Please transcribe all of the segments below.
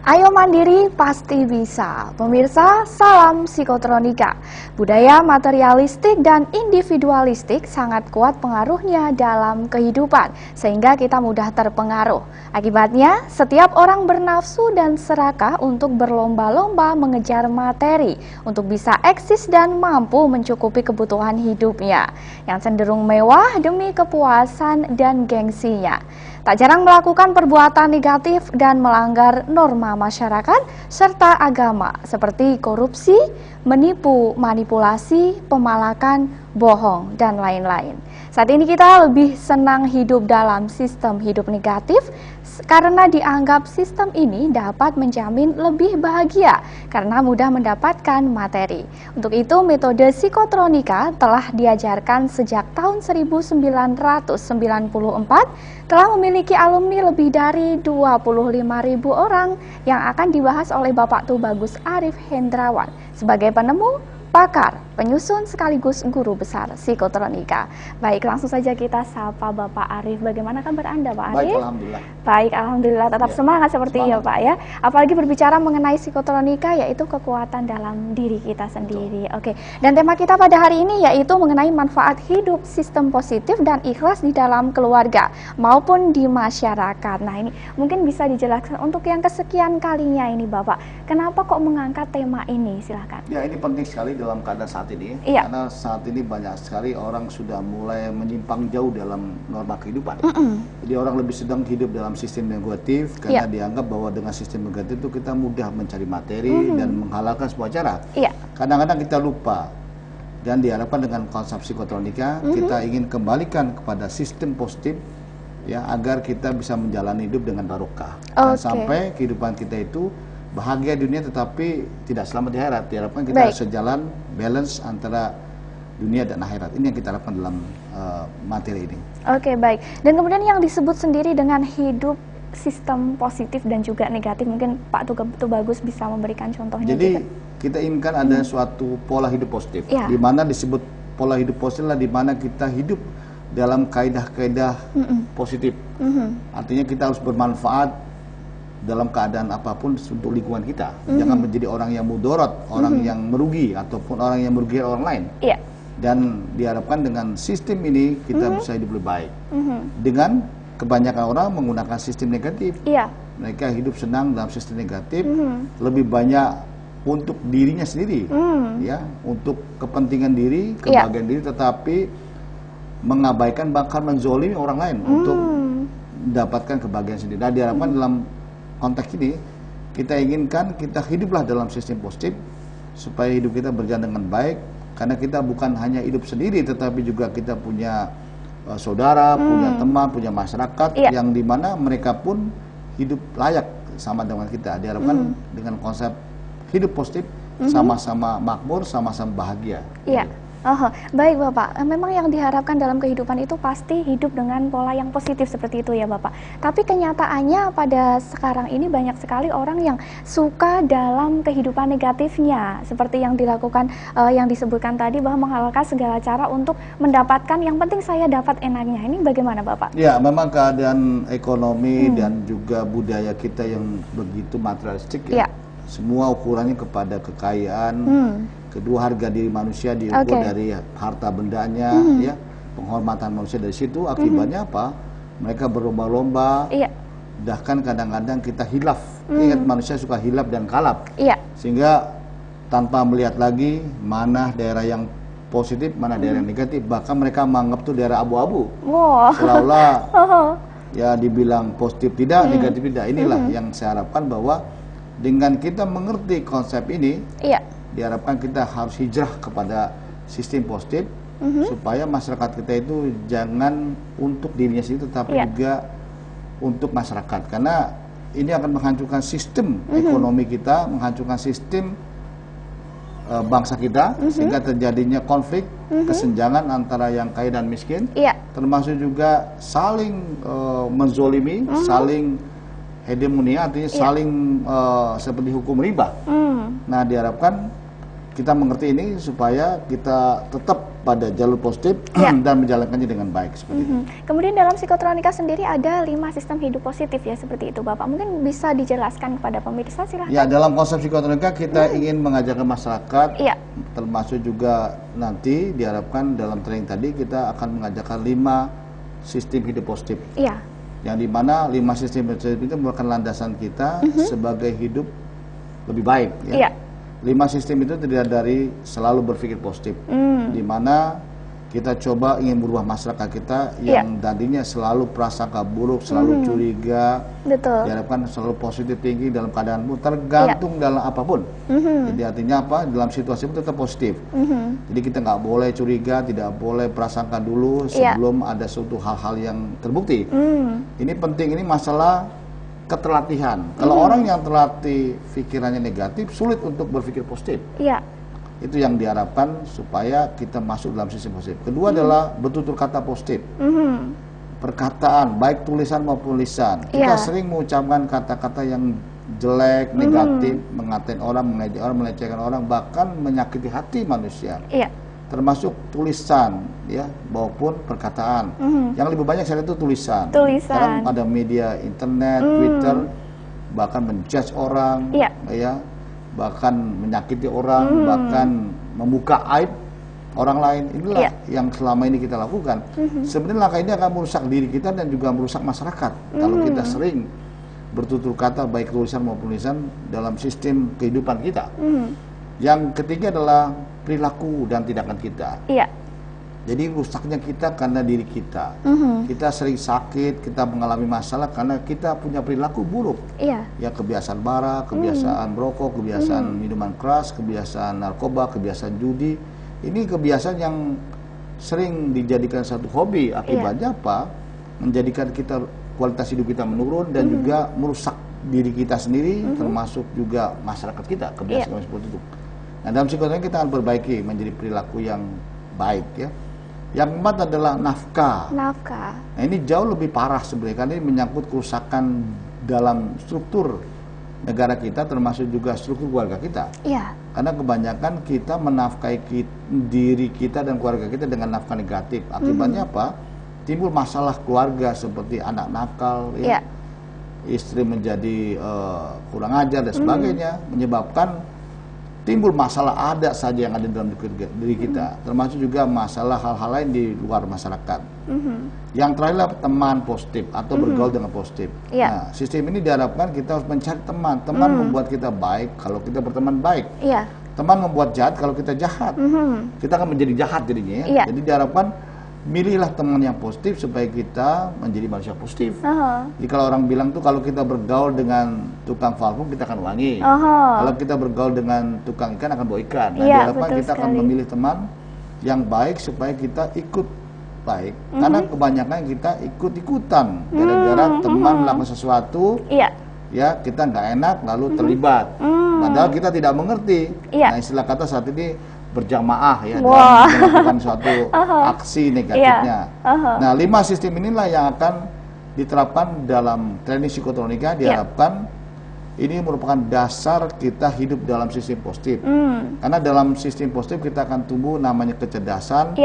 Ayo mandiri pasti bisa. Pemirsa, salam psikotronika. Budaya materialistik dan individualistik sangat kuat pengaruhnya dalam kehidupan, sehingga kita mudah terpengaruh. Akibatnya, setiap orang bernafsu dan serakah untuk berlomba-lomba mengejar materi, untuk bisa eksis dan mampu mencukupi kebutuhan hidupnya, yang cenderung mewah demi kepuasan dan gengsinya. Tak jarang melakukan perbuatan negatif dan melanggar norma masyarakat serta agama seperti korupsi, menipu, manipulasi, pemalakan, bohong, dan lain-lain. Saat ini kita lebih senang hidup dalam sistem hidup negatif karena dianggap sistem ini dapat menjamin lebih bahagia karena mudah mendapatkan materi. Untuk itu metode psikotronika telah diajarkan sejak tahun 1994, telah memiliki alumni lebih dari 25.000 orang yang akan dibahas oleh Bapak Tubagus Arif Hendrawan sebagai penemu, pakar, penyusun sekaligus guru besar psikotronika. Baik, langsung saja kita sapa Bapak Arif. Bagaimana kabar Anda, Pak Arif? Baik, alhamdulillah. Baik, alhamdulillah. Tetap semangat seperti ya, Pak ya. Apalagi berbicara mengenai psikotronika, yaitu kekuatan dalam diri kita sendiri. Oke. Dan tema kita pada hari ini yaitu mengenai manfaat hidup sistem positif dan ikhlas di dalam keluarga maupun di masyarakat. Nah, ini mungkin bisa dijelaskan untuk yang kesekian kalinya ini, Bapak. Kenapa kok mengangkat tema ini? Silakan. Ya, ini penting sekali dalam keadaan saat ini, karena saat ini banyak sekali orang sudah mulai menyimpang jauh dalam norma kehidupan. Jadi orang lebih sedang hidup dalam sistem negatif karena dianggap bahwa dengan sistem negatif itu kita mudah mencari materi dan menghalalkan sebuah cara. Kadang-kadang kita lupa, dan diharapkan dengan konsep psikotronika kita ingin kembalikan kepada sistem positif, ya, agar kita bisa menjalani hidup dengan barokah dan sampai kehidupan kita itu bahagia di dunia tetapi tidak selamat di akhirat. Diharapkan kita sejalan, balance antara dunia dan akhirat. Ini yang kita harapkan dalam materi ini. Oke, baik. Dan kemudian yang disebut sendiri dengan hidup sistem positif dan juga negatif, mungkin Pak Tubagus bisa memberikan contohnya. Jadi kita inginkan ada suatu pola hidup positif, di mana disebut pola hidup positif adalah di mana kita hidup dalam kaidah-kaidah positif. Artinya kita harus bermanfaat dalam keadaan apapun untuk lingkungan kita. Jangan menjadi orang yang mudorot, orang yang merugi, ataupun orang yang merugikan orang lain. Dan diharapkan dengan sistem ini kita bisa hidup lebih baik. Dengan kebanyakan orang menggunakan sistem negatif, mereka hidup senang dalam sistem negatif, lebih banyak untuk dirinya sendiri, ya, untuk kepentingan diri, kebahagiaan diri, tetapi mengabaikan bahkan menzolimi orang lain untuk mendapatkan kebahagiaan sendiri. Nah, diharapkan dalam konteks ini kita inginkan kita hiduplah dalam sistem positif supaya hidup kita berjalan dengan baik, karena kita bukan hanya hidup sendiri tetapi juga kita punya saudara, punya teman, punya masyarakat yang dimana mereka pun hidup layak sama dengan kita. Diharapkan dengan konsep hidup positif sama-sama makmur, sama-sama bahagia. Baik Bapak, memang yang diharapkan dalam kehidupan itu pasti hidup dengan pola yang positif seperti itu ya Bapak. Tapi kenyataannya pada sekarang ini banyak sekali orang yang suka dalam kehidupan negatifnya, seperti yang dilakukan, yang disebutkan tadi, bahwa menghalalkan segala cara untuk mendapatkan yang penting saya dapat enaknya. Ini bagaimana Bapak? Ya, memang keadaan ekonomi dan juga budaya kita yang begitu materialistik ya. Semua ukurannya kepada kekayaan. Kedua, harga diri manusia diukur dari harta bendanya, ya, penghormatan manusia dari situ. Akibatnya apa? Mereka berlomba-lomba, bahkan kadang-kadang kita hilaf. Ingat, manusia suka hilaf dan kalap, sehingga tanpa melihat lagi mana daerah yang positif, mana daerah yang negatif. Bahkan mereka menganggap itu daerah abu-abu, seolah-olah ya dibilang positif tidak, negatif tidak. Inilah yang saya harapkan, bahwa dengan kita mengerti konsep ini, diharapkan kita harus hijrah kepada sistem positif, supaya masyarakat kita itu jangan untuk dirinya sendiri tetapi juga untuk masyarakat, karena ini akan menghancurkan sistem ekonomi kita, menghancurkan sistem bangsa kita, sehingga terjadinya konflik, kesenjangan antara yang kaya dan miskin, termasuk juga saling menzolimi, saling hegemoni, artinya saling seperti hukum riba. Nah, diharapkan kita mengerti ini supaya kita tetap pada jalur positif dan menjalankannya dengan baik seperti itu. Kemudian dalam psikotronika sendiri ada 5 sistem hidup positif ya seperti itu Bapak. Mungkin bisa dijelaskan kepada pemirsa, silahkan. Ya, dalam konsep psikotronika kita ingin mengajarkan masyarakat, termasuk juga nanti diharapkan dalam training tadi kita akan mengajarkan 5 sistem hidup positif. Yang dimana 5 sistem hidup positif itu merupakan landasan kita sebagai hidup lebih baik. 5 sistem itu terdiri dari selalu berpikir positif, di mana kita coba ingin merubah masyarakat kita yang tadinya selalu prasangka buruk, selalu curiga, diharapkan selalu positif tinggi dalam keadaanmu, tergantung dalam apapun. Jadi artinya apa? Dalam situasi itu tetap positif. Jadi kita nggak boleh curiga, tidak boleh prasangka dulu sebelum ada suatu hal-hal yang terbukti. Ini penting, ini masalah keterlatihan. Kalau orang yang terlatih pikirannya negatif, sulit untuk berpikir positif. Itu yang diharapkan supaya kita masuk dalam sistem positif. Kedua adalah bertutur kata positif. Perkataan, baik tulisan maupun lisan. Kita sering mengucapkan kata-kata yang jelek, negatif, mengatain orang, mengejek orang, melecehkan orang, bahkan menyakiti hati manusia. Termasuk tulisan, ya, maupun perkataan. Yang lebih banyak saya lihat itu tulisan. Sekarang ada media internet, Twitter, bahkan menjudge orang, ya, bahkan menyakiti orang, bahkan membuka aib orang lain. Inilah yang selama ini kita lakukan. Sebenarnya langkah ini akan merusak diri kita dan juga merusak masyarakat. Kalau kita sering bertutur kata baik tulisan maupun lisan dalam sistem kehidupan kita. Yang ketiga adalah perilaku dan tindakan kita. Jadi rusaknya kita karena diri kita. Kita sering sakit, kita mengalami masalah karena kita punya perilaku buruk. Ya, kebiasaan bara, kebiasaan merokok, kebiasaan minuman keras, kebiasaan narkoba, kebiasaan judi. Ini kebiasaan yang sering dijadikan satu hobi. Akibatnya apa? Menjadikan kita kualitas hidup kita menurun dan juga merusak diri kita sendiri, termasuk juga masyarakat kita. Kebiasaan seperti itu. Nah, dalam psikologi kita akan perbaiki menjadi perilaku yang baik, ya. Yang keempat adalah nafkah. Nah, ini jauh lebih parah sebenarnya karena ini menyangkut kerusakan dalam struktur negara kita, termasuk juga struktur keluarga kita. Karena kebanyakan kita menafkahi diri kita dan keluarga kita dengan nafkah negatif. Akibatnya apa? Timbul masalah keluarga seperti anak nakal, ya. Istri menjadi kurang ajar dan sebagainya, menyebabkan timbul masalah ada saja yang ada dalam diri kita, termasuk juga masalah hal-hal lain di luar masyarakat. Yang terakhir adalah teman positif atau bergaul dengan positif. Nah, sistem ini diharapkan kita harus mencari teman. Teman membuat kita baik kalau kita berteman baik. Teman membuat jahat kalau kita jahat. Kita akan menjadi jahat jadinya, ya. Jadi diharapkan milihlah teman yang positif supaya kita menjadi manusia positif. Jadi kalau orang bilang tuh kalau kita bergaul dengan tukang parfum kita akan wangi. Kalau kita bergaul dengan tukang ikan akan bawa ikan. Nah, diharapkan kita akan memilih teman yang baik supaya kita ikut baik. Karena kebanyakan kita ikut-ikutan gara-gara teman melakukan sesuatu, ya kita nggak enak lalu terlibat. Padahal kita tidak mengerti. Nah, istilah kata saat ini berjamaah, ya, dalam melakukan suatu aksi negatifnya. Nah, 5 sistem inilah yang akan diterapkan dalam training psikotronika. Diharapkan ini merupakan dasar kita hidup dalam sistem positif. Karena dalam sistem positif kita akan tumbuh namanya kecerdasan,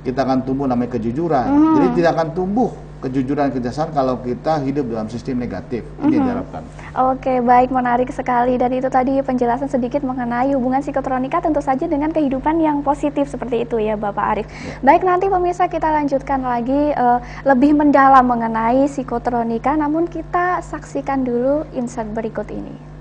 kita akan tumbuh namanya kejujuran. Jadi tidak akan tumbuh kejujuran kecerdasan kalau kita hidup dalam sistem negatif. Ini yang diharapkan. Oke, baik, menarik sekali. Dan itu tadi penjelasan sedikit mengenai hubungan psikotronika tentu saja dengan kehidupan yang positif seperti itu, ya Bapak Arief. Baik, nanti pemirsa kita lanjutkan lagi lebih mendalam mengenai psikotronika, namun kita saksikan dulu insert berikut ini.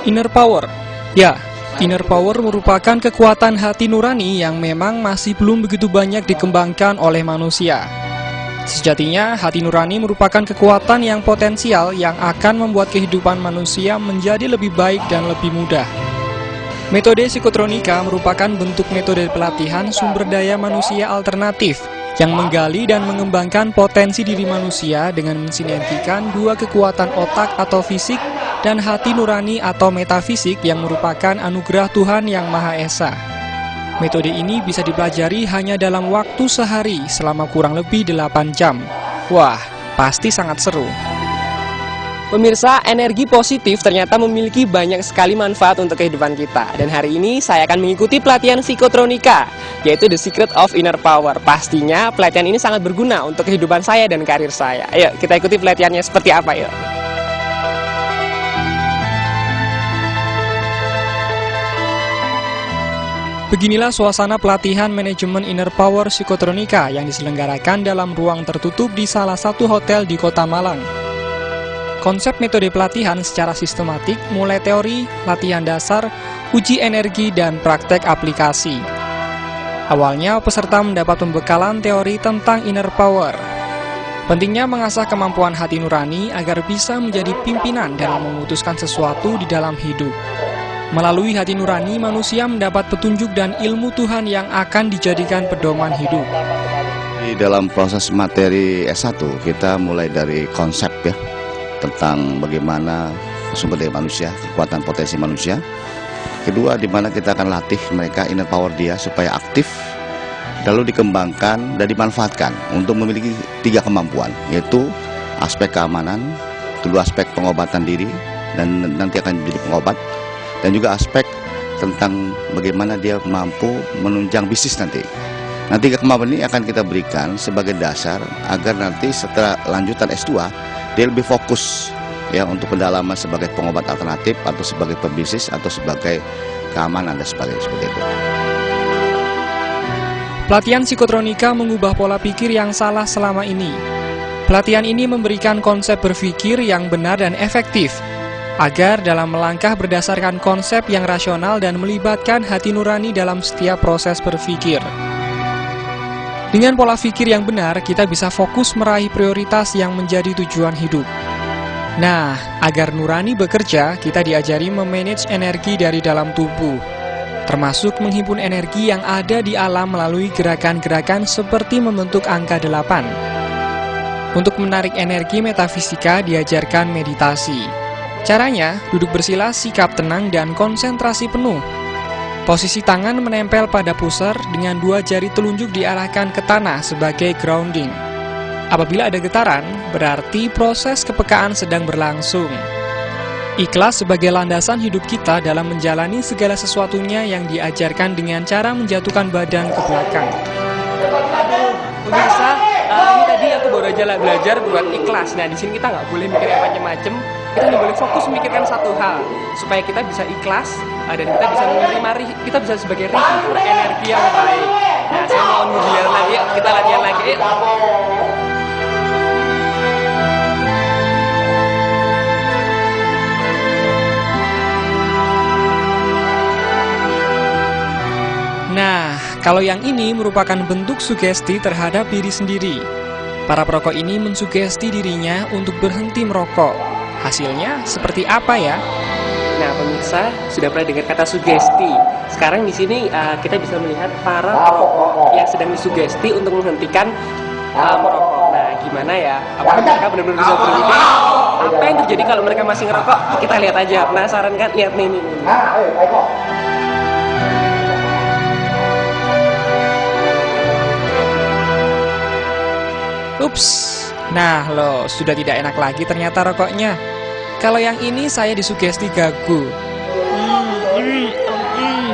Inner power. Ya, inner power merupakan kekuatan hati nurani yang memang masih belum begitu banyak dikembangkan oleh manusia. Sejatinya, hati nurani merupakan kekuatan yang potensial yang akan membuat kehidupan manusia menjadi lebih baik dan lebih mudah. Metode psikotronika merupakan bentuk metode pelatihan sumber daya manusia alternatif yang menggali dan mengembangkan potensi diri manusia dengan mensinergikan dua kekuatan otak atau fisik dan hati nurani atau metafisik yang merupakan anugerah Tuhan Yang Maha Esa. Metode ini bisa dipelajari hanya dalam waktu sehari selama kurang lebih 8 jam. Wah, pasti sangat seru. Pemirsa, energi positif ternyata memiliki banyak sekali manfaat untuk kehidupan kita. Dan hari ini saya akan mengikuti pelatihan psikotronika, yaitu The Secret of Inner Power. Pastinya pelatihan ini sangat berguna untuk kehidupan saya dan karir saya. Ayo, kita ikuti pelatihannya seperti apa yuk. Beginilah suasana pelatihan manajemen Inner Power Psikotronika yang diselenggarakan dalam ruang tertutup di salah satu hotel di Kota Malang. Konsep metode pelatihan secara sistematik mulai teori, latihan dasar, uji energi, dan praktek aplikasi. Awalnya, peserta mendapat pembekalan teori tentang inner power. Pentingnya mengasah kemampuan hati nurani agar bisa menjadi pimpinan dalam memutuskan sesuatu di dalam hidup. Melalui hati nurani, manusia mendapat petunjuk dan ilmu Tuhan yang akan dijadikan pedoman hidup. Di dalam proses materi S1, kita mulai dari konsep ya, tentang bagaimana sumber daya manusia, kekuatan potensi manusia. Kedua, di mana kita akan latih mereka inner power dia supaya aktif, lalu dikembangkan dan dimanfaatkan untuk memiliki 3 kemampuan, yaitu aspek keamanan, kedua aspek pengobatan diri, dan nanti akan menjadi pengobat, dan juga aspek tentang bagaimana dia mampu menunjang bisnis nanti. Nanti 3 kemampuan ini akan kita berikan sebagai dasar agar nanti setelah lanjutan S2, dia lebih fokus ya untuk pendalaman sebagai pengobat alternatif atau sebagai pebisnis atau sebagai keamanan dan sebagainya seperti itu. Pelatihan psikotronika mengubah pola pikir yang salah selama ini. Pelatihan ini memberikan konsep berpikir yang benar dan efektif, agar dalam melangkah berdasarkan konsep yang rasional dan melibatkan hati nurani dalam setiap proses berpikir. Dengan pola pikir yang benar, kita bisa fokus meraih prioritas yang menjadi tujuan hidup. Nah, agar nurani bekerja, kita diajari memanage energi dari dalam tubuh, termasuk menghimpun energi yang ada di alam melalui gerakan-gerakan seperti membentuk angka 8. Untuk menarik energi metafisika diajarkan meditasi. Caranya, duduk bersila, sikap tenang dan konsentrasi penuh. Posisi tangan menempel pada pusar dengan 2 jari telunjuk diarahkan ke tanah sebagai grounding. Apabila ada getaran, berarti proses kepekaan sedang berlangsung. Ikhlas sebagai landasan hidup kita dalam menjalani segala sesuatunya yang diajarkan dengan cara menjatuhkan badan ke belakang. Pemirsa, ini tadi aku baru aja belajar buat ikhlas. Nah, di sini kita nggak boleh mikir yang macem-macem. Kita hanya boleh fokus memikirkan satu hal supaya kita bisa ikhlas dan kita bisa menerima, kita bisa sebagai receiver energi yang baik. Nah, saya mau belajar lagi, kita latihan lagi. Nah, kalau yang ini merupakan bentuk sugesti terhadap diri sendiri. Para perokok ini mensugesti dirinya untuk berhenti merokok. Hasilnya seperti apa ya? Nah, pemirsa sudah pernah dengar kata sugesti. Sekarang di sini kita bisa melihat para perokok yang sedang disugesti untuk menghentikan merokok. Nah, gimana ya? Apakah mereka benar-benar bisa berhenti? Apa yang terjadi kalau mereka masih ngerokok? Kita lihat aja. Penasaran kan? Lihat nih. Ups, nah loh, sudah tidak enak lagi ternyata rokoknya. Kalau yang ini saya disugesti gagu.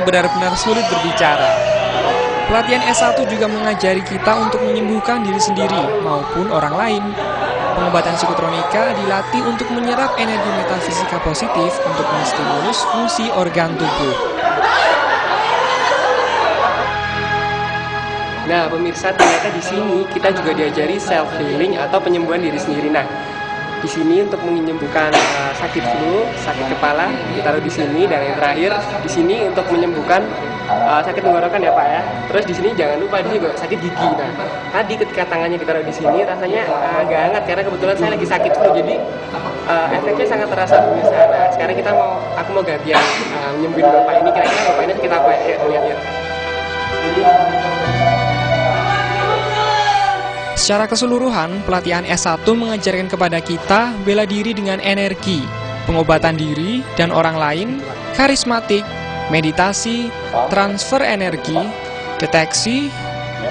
Benar-benar sulit berbicara. Pelatihan S1 juga mengajari kita untuk menyembuhkan diri sendiri maupun orang lain. Pengobatan psikotronika dilatih untuk menyerap energi metafisika positif untuk menstimulus fungsi organ tubuh. Nah, pemirsa, ternyata di sini kita juga diajari self healing atau penyembuhan diri sendiri. Nah, di sini untuk menyembuhkan sakit flu, sakit kepala, ditaruh di sini, dan yang terakhir di sini untuk menyembuhkan sakit tenggorokan ya Pak ya. Terus di sini jangan lupa di sini juga sakit gigi. Nah, tadi ketika tangannya ditaruh di sini rasanya agak hangat karena kebetulan saya lagi sakit flu, jadi efeknya sangat terasa pemirsa. Nah, sekarang aku mau gantian nyembuhin Bapak ini. Kira-kira Bapak ini sakit apa ya? Lihat-lihat. Secara keseluruhan, pelatihan S1 mengajarkan kepada kita bela diri dengan energi, pengobatan diri dan orang lain, karismatik, meditasi, transfer energi, deteksi,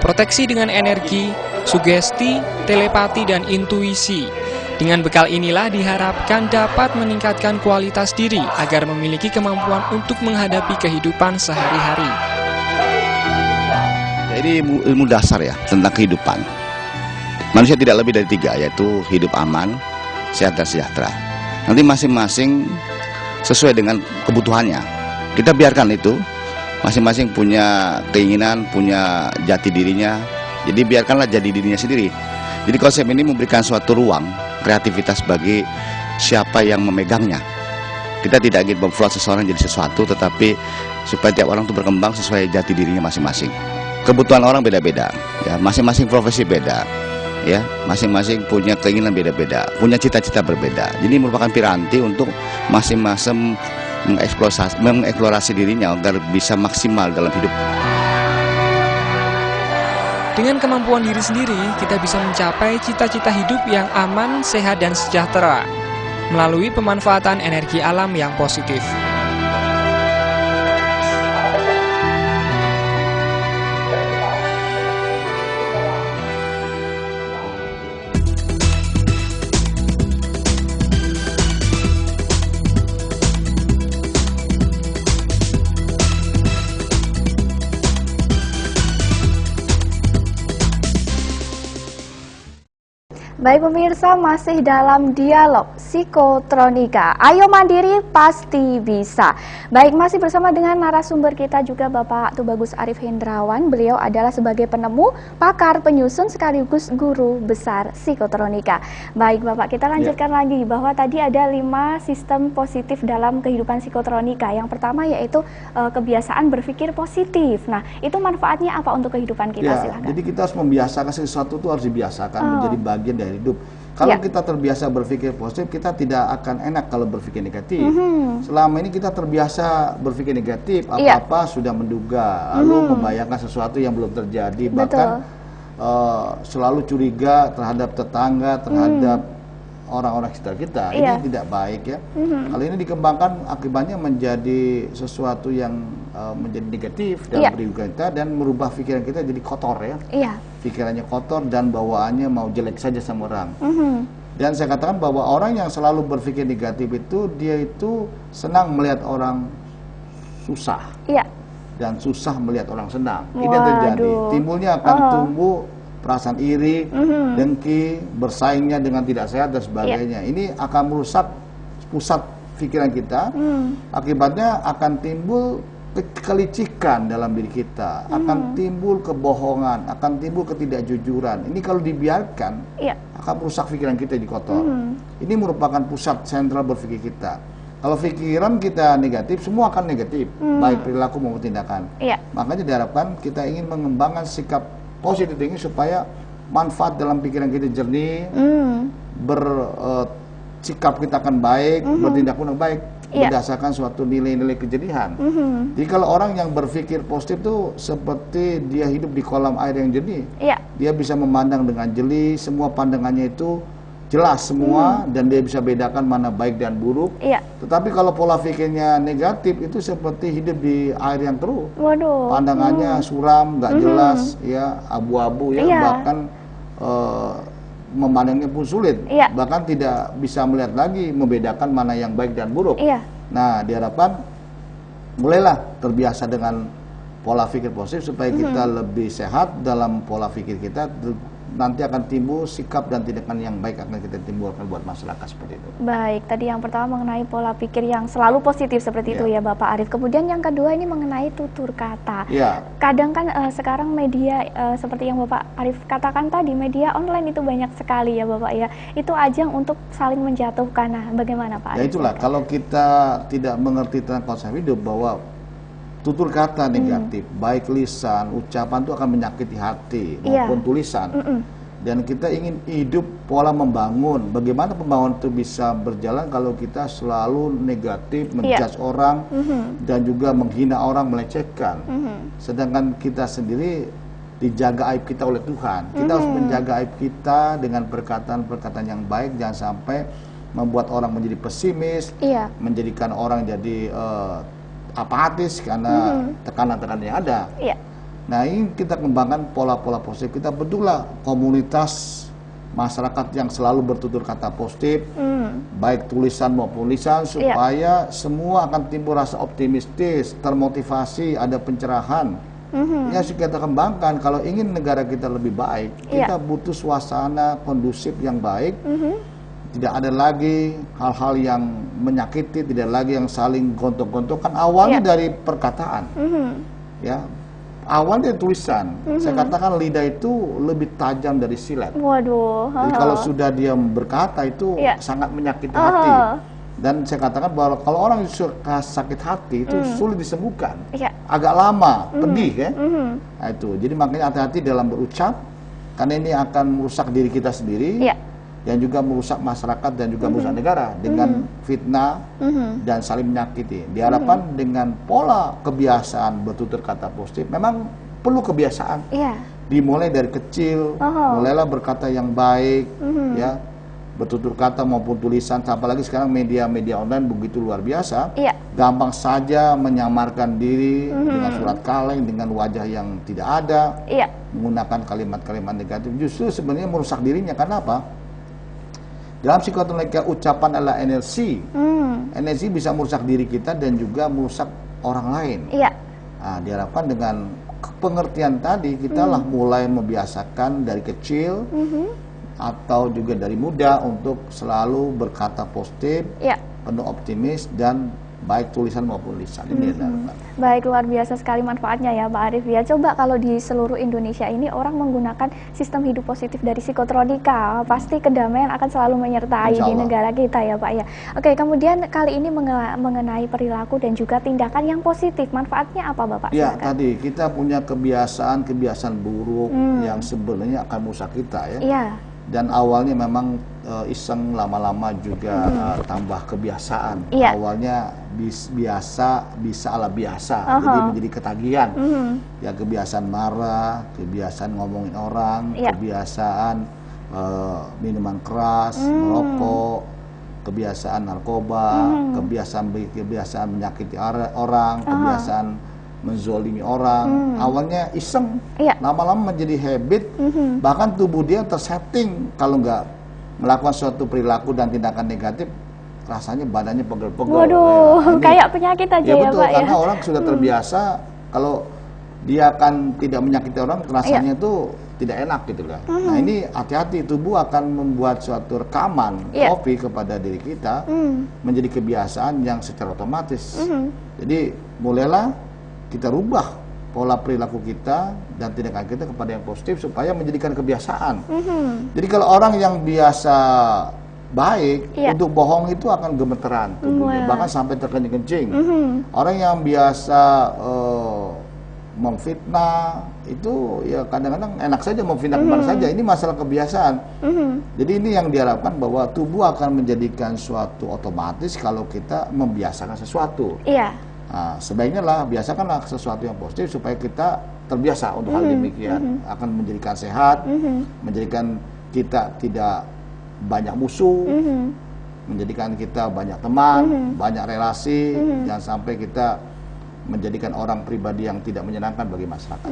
proteksi dengan energi, sugesti, telepati, dan intuisi. Dengan bekal inilah diharapkan dapat meningkatkan kualitas diri agar memiliki kemampuan untuk menghadapi kehidupan sehari-hari. Jadi ilmu dasar ya tentang kehidupan. Manusia tidak lebih dari 3, yaitu hidup aman, sehat dan sejahtera. Nanti masing-masing sesuai dengan kebutuhannya. Kita biarkan itu, masing-masing punya keinginan, punya jati dirinya. Jadi biarkanlah jadi dirinya sendiri. Jadi konsep ini memberikan suatu ruang kreativitas bagi siapa yang memegangnya. Kita tidak ingin membuat seseorang jadi sesuatu, tetapi supaya tiap orang itu berkembang sesuai jati dirinya masing-masing. Kebutuhan orang beda-beda, ya, masing-masing profesi beda. Ya, masing-masing punya keinginan beda-beda, punya cita-cita berbeda. Jadi merupakan piranti untuk masing-masing mengeksplorasi dirinya agar bisa maksimal dalam hidup. Dengan kemampuan diri sendiri, kita bisa mencapai cita-cita hidup yang aman, sehat, dan sejahtera melalui pemanfaatan energi alam yang positif. Baik pemirsa, masih dalam dialog psikotronika. Ayo mandiri pasti bisa. Baik, masih bersama dengan narasumber kita juga Bapak Tubagus Arif Hendrawan. Beliau adalah sebagai penemu, pakar, penyusun sekaligus guru besar psikotronika. Baik Bapak, kita lanjutkan lagi bahwa tadi ada 5 sistem positif dalam kehidupan psikotronika. Yang pertama yaitu kebiasaan berpikir positif. Nah, itu manfaatnya apa untuk kehidupan kita? Silahkan. Jadi kita harus membiasakan sesuatu itu, harus dibiasakan menjadi bagian dari hidup. Kalau kita terbiasa berpikir positif, kita tidak akan enak kalau berpikir negatif. Selama ini kita terbiasa berpikir negatif, apa-apa sudah menduga, lalu membayangkan sesuatu yang belum terjadi, bahkan selalu curiga terhadap tetangga, terhadap orang-orang sekitar kita. Ini tidak baik ya. Kalau ini dikembangkan, akibatnya menjadi sesuatu yang menjadi negatif dalam kehidupan kita dan merubah pikiran kita jadi kotor ya. Pikirannya kotor dan bawaannya mau jelek saja sama orang. Dan saya katakan bahwa orang yang selalu berpikir negatif itu, dia itu senang melihat orang susah. Dan susah melihat orang senang. Ini yang terjadi. Timbulnya akan tumbuh perasaan iri, dengki, bersaingnya dengan tidak sehat dan sebagainya. Ini akan merusak pusat pikiran kita. Akibatnya akan timbul kelicikan dalam diri kita, akan timbul kebohongan, akan timbul ketidakjujuran. Ini kalau dibiarkan akan merusak pikiran kita di kotor. Ini merupakan pusat sentral berpikir kita. Kalau pikiran kita negatif, semua akan negatif, baik perilaku maupun tindakan. Makanya diharapkan kita ingin mengembangkan sikap positif ini supaya manfaat dalam pikiran kita jernih, bersikap kita akan baik, bertindak pun baik, berdasarkan suatu nilai-nilai kejernihan. Jadi kalau orang yang berpikir positif itu seperti dia hidup di kolam air yang jernih. Dia bisa memandang dengan jeli, semua pandangannya itu jelas semua, dan dia bisa bedakan mana baik dan buruk. Tetapi kalau pola pikirnya negatif, itu seperti hidup di air yang keruh. Pandangannya suram, nggak jelas, ya, abu-abu, ya, bahkan memandangnya pun sulit, bahkan tidak bisa melihat lagi, membedakan mana yang baik dan buruk. Nah, diharapkan mulailah terbiasa dengan pola pikir positif supaya kita lebih sehat dalam pola pikir kita, nanti akan timbul sikap dan tindakan yang baik akan kita timbulkan buat masyarakat seperti itu. Baik, tadi yang pertama mengenai pola pikir yang selalu positif seperti itu ya Bapak Arief. Kemudian yang kedua ini mengenai tutur kata. Kadang kan sekarang media seperti yang Bapak Arief katakan tadi, media online itu banyak sekali ya Bapak ya. Itu ajang untuk saling menjatuhkan. Nah, bagaimana Pak Arief? Ya itulah, kalau kita tidak mengerti tentang konsep hidup bahwa tutur kata negatif, baik lisan, ucapan itu akan menyakiti hati maupun tulisan. Dan kita ingin hidup pola membangun. Bagaimana pembangunan itu bisa berjalan kalau kita selalu negatif, menjudge orang, dan juga menghina orang, melecehkan. Sedangkan kita sendiri dijaga aib kita oleh Tuhan. Kita harus menjaga aib kita dengan perkataan-perkataan yang baik, jangan sampai membuat orang menjadi pesimis, menjadikan orang jadi apatis karena tekanan-tekanan yang ada. Nah, ini kita kembangkan pola-pola positif. Kita bentuklah komunitas masyarakat yang selalu bertutur kata positif, baik tulisan maupun lisan, supaya semua akan timbul rasa optimistis, termotivasi, ada pencerahan. Ini harus kita kembangkan. Kalau ingin negara kita lebih baik, kita butuh suasana kondusif yang baik. Tidak ada lagi hal-hal yang menyakiti, tidak lagi yang saling gontok-gontokan. Awalnya dari perkataan, ya, awalnya dari tulisan. Saya katakan lidah itu lebih tajam dari silet. Waduh. Jadi kalau sudah dia berkata itu sangat menyakiti hati. Dan saya katakan bahwa kalau orang suka sakit hati itu sulit disembuhkan, agak lama, pedih ya. Nah, itu. Jadi makanya hati-hati dalam berucap, karena ini akan merusak diri kita sendiri. Dan juga merusak masyarakat dan juga merusak negara dengan fitnah dan saling menyakiti. Diharapkan dengan pola kebiasaan bertutur kata positif, memang perlu kebiasaan. Dimulai dari kecil, mulailah berkata yang baik, ya, bertutur kata maupun tulisan. Apalagi sekarang media-media online begitu luar biasa, gampang saja menyamarkan diri dengan surat kaleng, dengan wajah yang tidak ada, menggunakan kalimat-kalimat negatif. Justru sebenarnya merusak dirinya. Karena apa? Dalam psikoterapi ucapan adalah energi. Energi bisa merusak diri kita dan juga merusak orang lain. Nah, diharapkan dengan pengertian tadi, kita lah mulai membiasakan dari kecil atau juga dari muda untuk selalu berkata positif, penuh optimis, dan baik tulisan maupun lisan. Ini adalah baik, luar biasa sekali manfaatnya ya Pak Arief ya. Coba kalau di seluruh Indonesia ini orang menggunakan sistem hidup positif dari psikotronika, pasti kedamaian akan selalu menyertai di negara kita ya Pak ya. Oke, kemudian kali ini mengenai perilaku dan juga tindakan yang positif, manfaatnya apa Bapak? Ya, tadi kita punya kebiasaan buruk yang sebenarnya akan merusak kita ya. Dan awalnya memang iseng, lama-lama juga tambah kebiasaan. Awalnya biasa, bisa ala biasa, jadi menjadi ketagihan. Ya, kebiasaan marah, kebiasaan ngomongin orang, kebiasaan minuman keras, merokok, kebiasaan narkoba, kebiasaan menyakiti orang, kebiasaan menzolimi orang. Awalnya iseng, lama-lama menjadi habit, bahkan tubuh dia tersetting kalau nggak melakukan suatu perilaku dan tindakan negatif, rasanya badannya pegel-pegel. Waduh, kayak penyakit aja ya betul, Pak ya. Karena orang sudah terbiasa kalau dia akan tidak menyakiti orang, rasanya itu tidak enak gitu kan. Nah, ini hati-hati, tubuh akan membuat suatu rekaman kopi kepada diri kita menjadi kebiasaan yang secara otomatis. Jadi mulailah kita rubah pola perilaku kita dan tindakan kita kepada yang positif supaya menjadikan kebiasaan. Jadi kalau orang yang biasa baik, untuk bohong itu akan gemeteran tubuhnya, bahkan sampai terkencing-kencing. Orang yang biasa memfitnah itu ya kadang-kadang enak saja memfitnah kemana saja. Ini masalah kebiasaan. Jadi ini yang diharapkan bahwa tubuh akan menjadikan suatu otomatis kalau kita membiasakan sesuatu. Nah, sebaiknya lah biasakanlah sesuatu yang positif supaya kita terbiasa untuk hal demikian. Akan menjadikan sehat, menjadikan kita tidak banyak musuh, menjadikan kita banyak teman, banyak relasi, jangan sampai kita menjadikan orang pribadi yang tidak menyenangkan bagi masyarakat.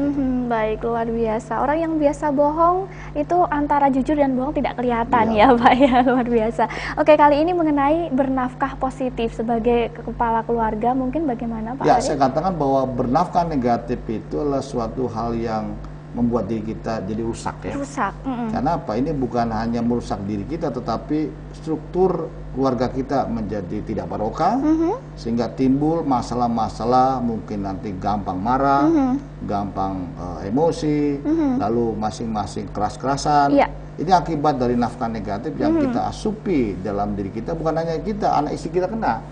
Baik, luar biasa. Orang yang biasa bohong itu antara jujur dan bohong tidak kelihatan ya Pak ya, luar biasa. Oke, kali ini mengenai bernafkah positif sebagai kepala keluarga, mungkin bagaimana Pak? Ya, saya katakan bahwa bernafkah negatif itu adalah suatu hal yang membuat diri kita jadi rusak ya. Rusak. Karena apa? Ini bukan hanya merusak diri kita, tetapi struktur keluarga kita menjadi tidak barokah, sehingga timbul masalah-masalah, mungkin nanti gampang marah, gampang emosi, lalu masing-masing keras-kerasan. Ini akibat dari nafkah negatif yang kita asupi dalam diri kita, bukan hanya kita, anak istri kita kena.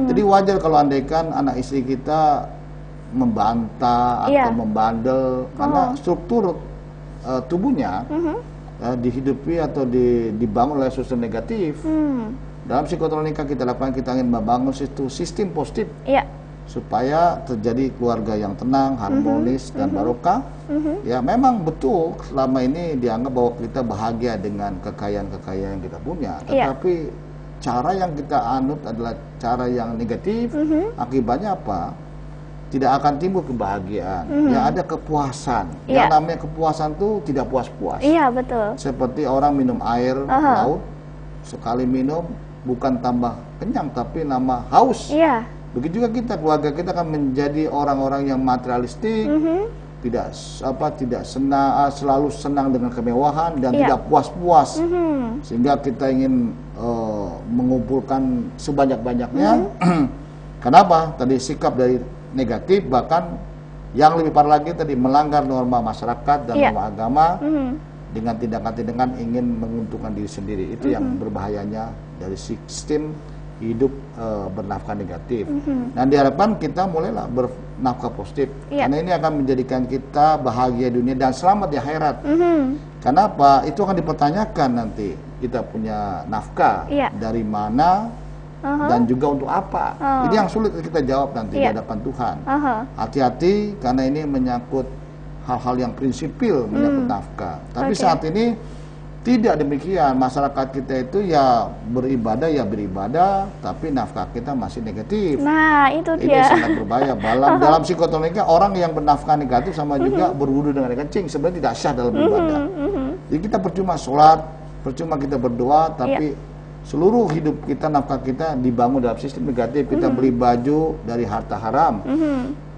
Jadi wajar kalau andaikan anak istri kita membantah atau membandel, karena struktur tubuhnya dihidupi atau dibangun oleh sistem negatif. Dalam psikotronika kita lakukan, kita ingin membangun sistem positif supaya terjadi keluarga yang tenang, harmonis, dan barokah. Ya memang betul selama ini dianggap bahwa kita bahagia dengan kekayaan-kekayaan yang kita punya, tetapi cara yang kita anut adalah cara yang negatif. Akibatnya apa? Tidak akan timbul kebahagiaan, ya ada kepuasan. Yang namanya kepuasan itu tidak puas-puas. Iya, betul. Seperti orang minum air laut, sekali minum bukan tambah kenyang, tapi nama haus. Begitu juga kita, keluarga kita akan menjadi orang-orang yang materialistik, tidak senang, selalu senang dengan kemewahan dan tidak puas-puas, sehingga kita ingin mengumpulkan sebanyak-banyaknya. Kenapa? Tadi sikap dari negatif, bahkan yang lebih parah lagi tadi melanggar norma masyarakat dan norma agama dengan tindakan-tindakan ingin menguntungkan diri sendiri. Itu yang berbahayanya dari sistem hidup bernafkah negatif. Dan diharapkan kita mulailah bernafkah positif, karena ini akan menjadikan kita bahagia dunia dan selamat di akhirat. Kenapa? Itu akan dipertanyakan nanti, kita punya nafkah dari mana dan juga untuk apa. Ini yang sulit kita jawab nanti di hadapan Tuhan. Hati-hati, karena ini menyangkut hal-hal yang prinsipil, menyangkut nafkah. Tapi saat ini tidak demikian. Masyarakat kita itu ya beribadah, tapi nafkah kita masih negatif. Nah, itu dia. Ini sangat berbahaya. Dalam psikotronika, orang yang bernafkah negatif sama juga berwudu dengan air kencing, sebenarnya tidak sah dalam beribadah. Jadi kita percuma sholat, percuma kita berdoa, tapi seluruh hidup kita, nafkah kita dibangun dalam sistem negatif. Kita beli baju dari harta haram,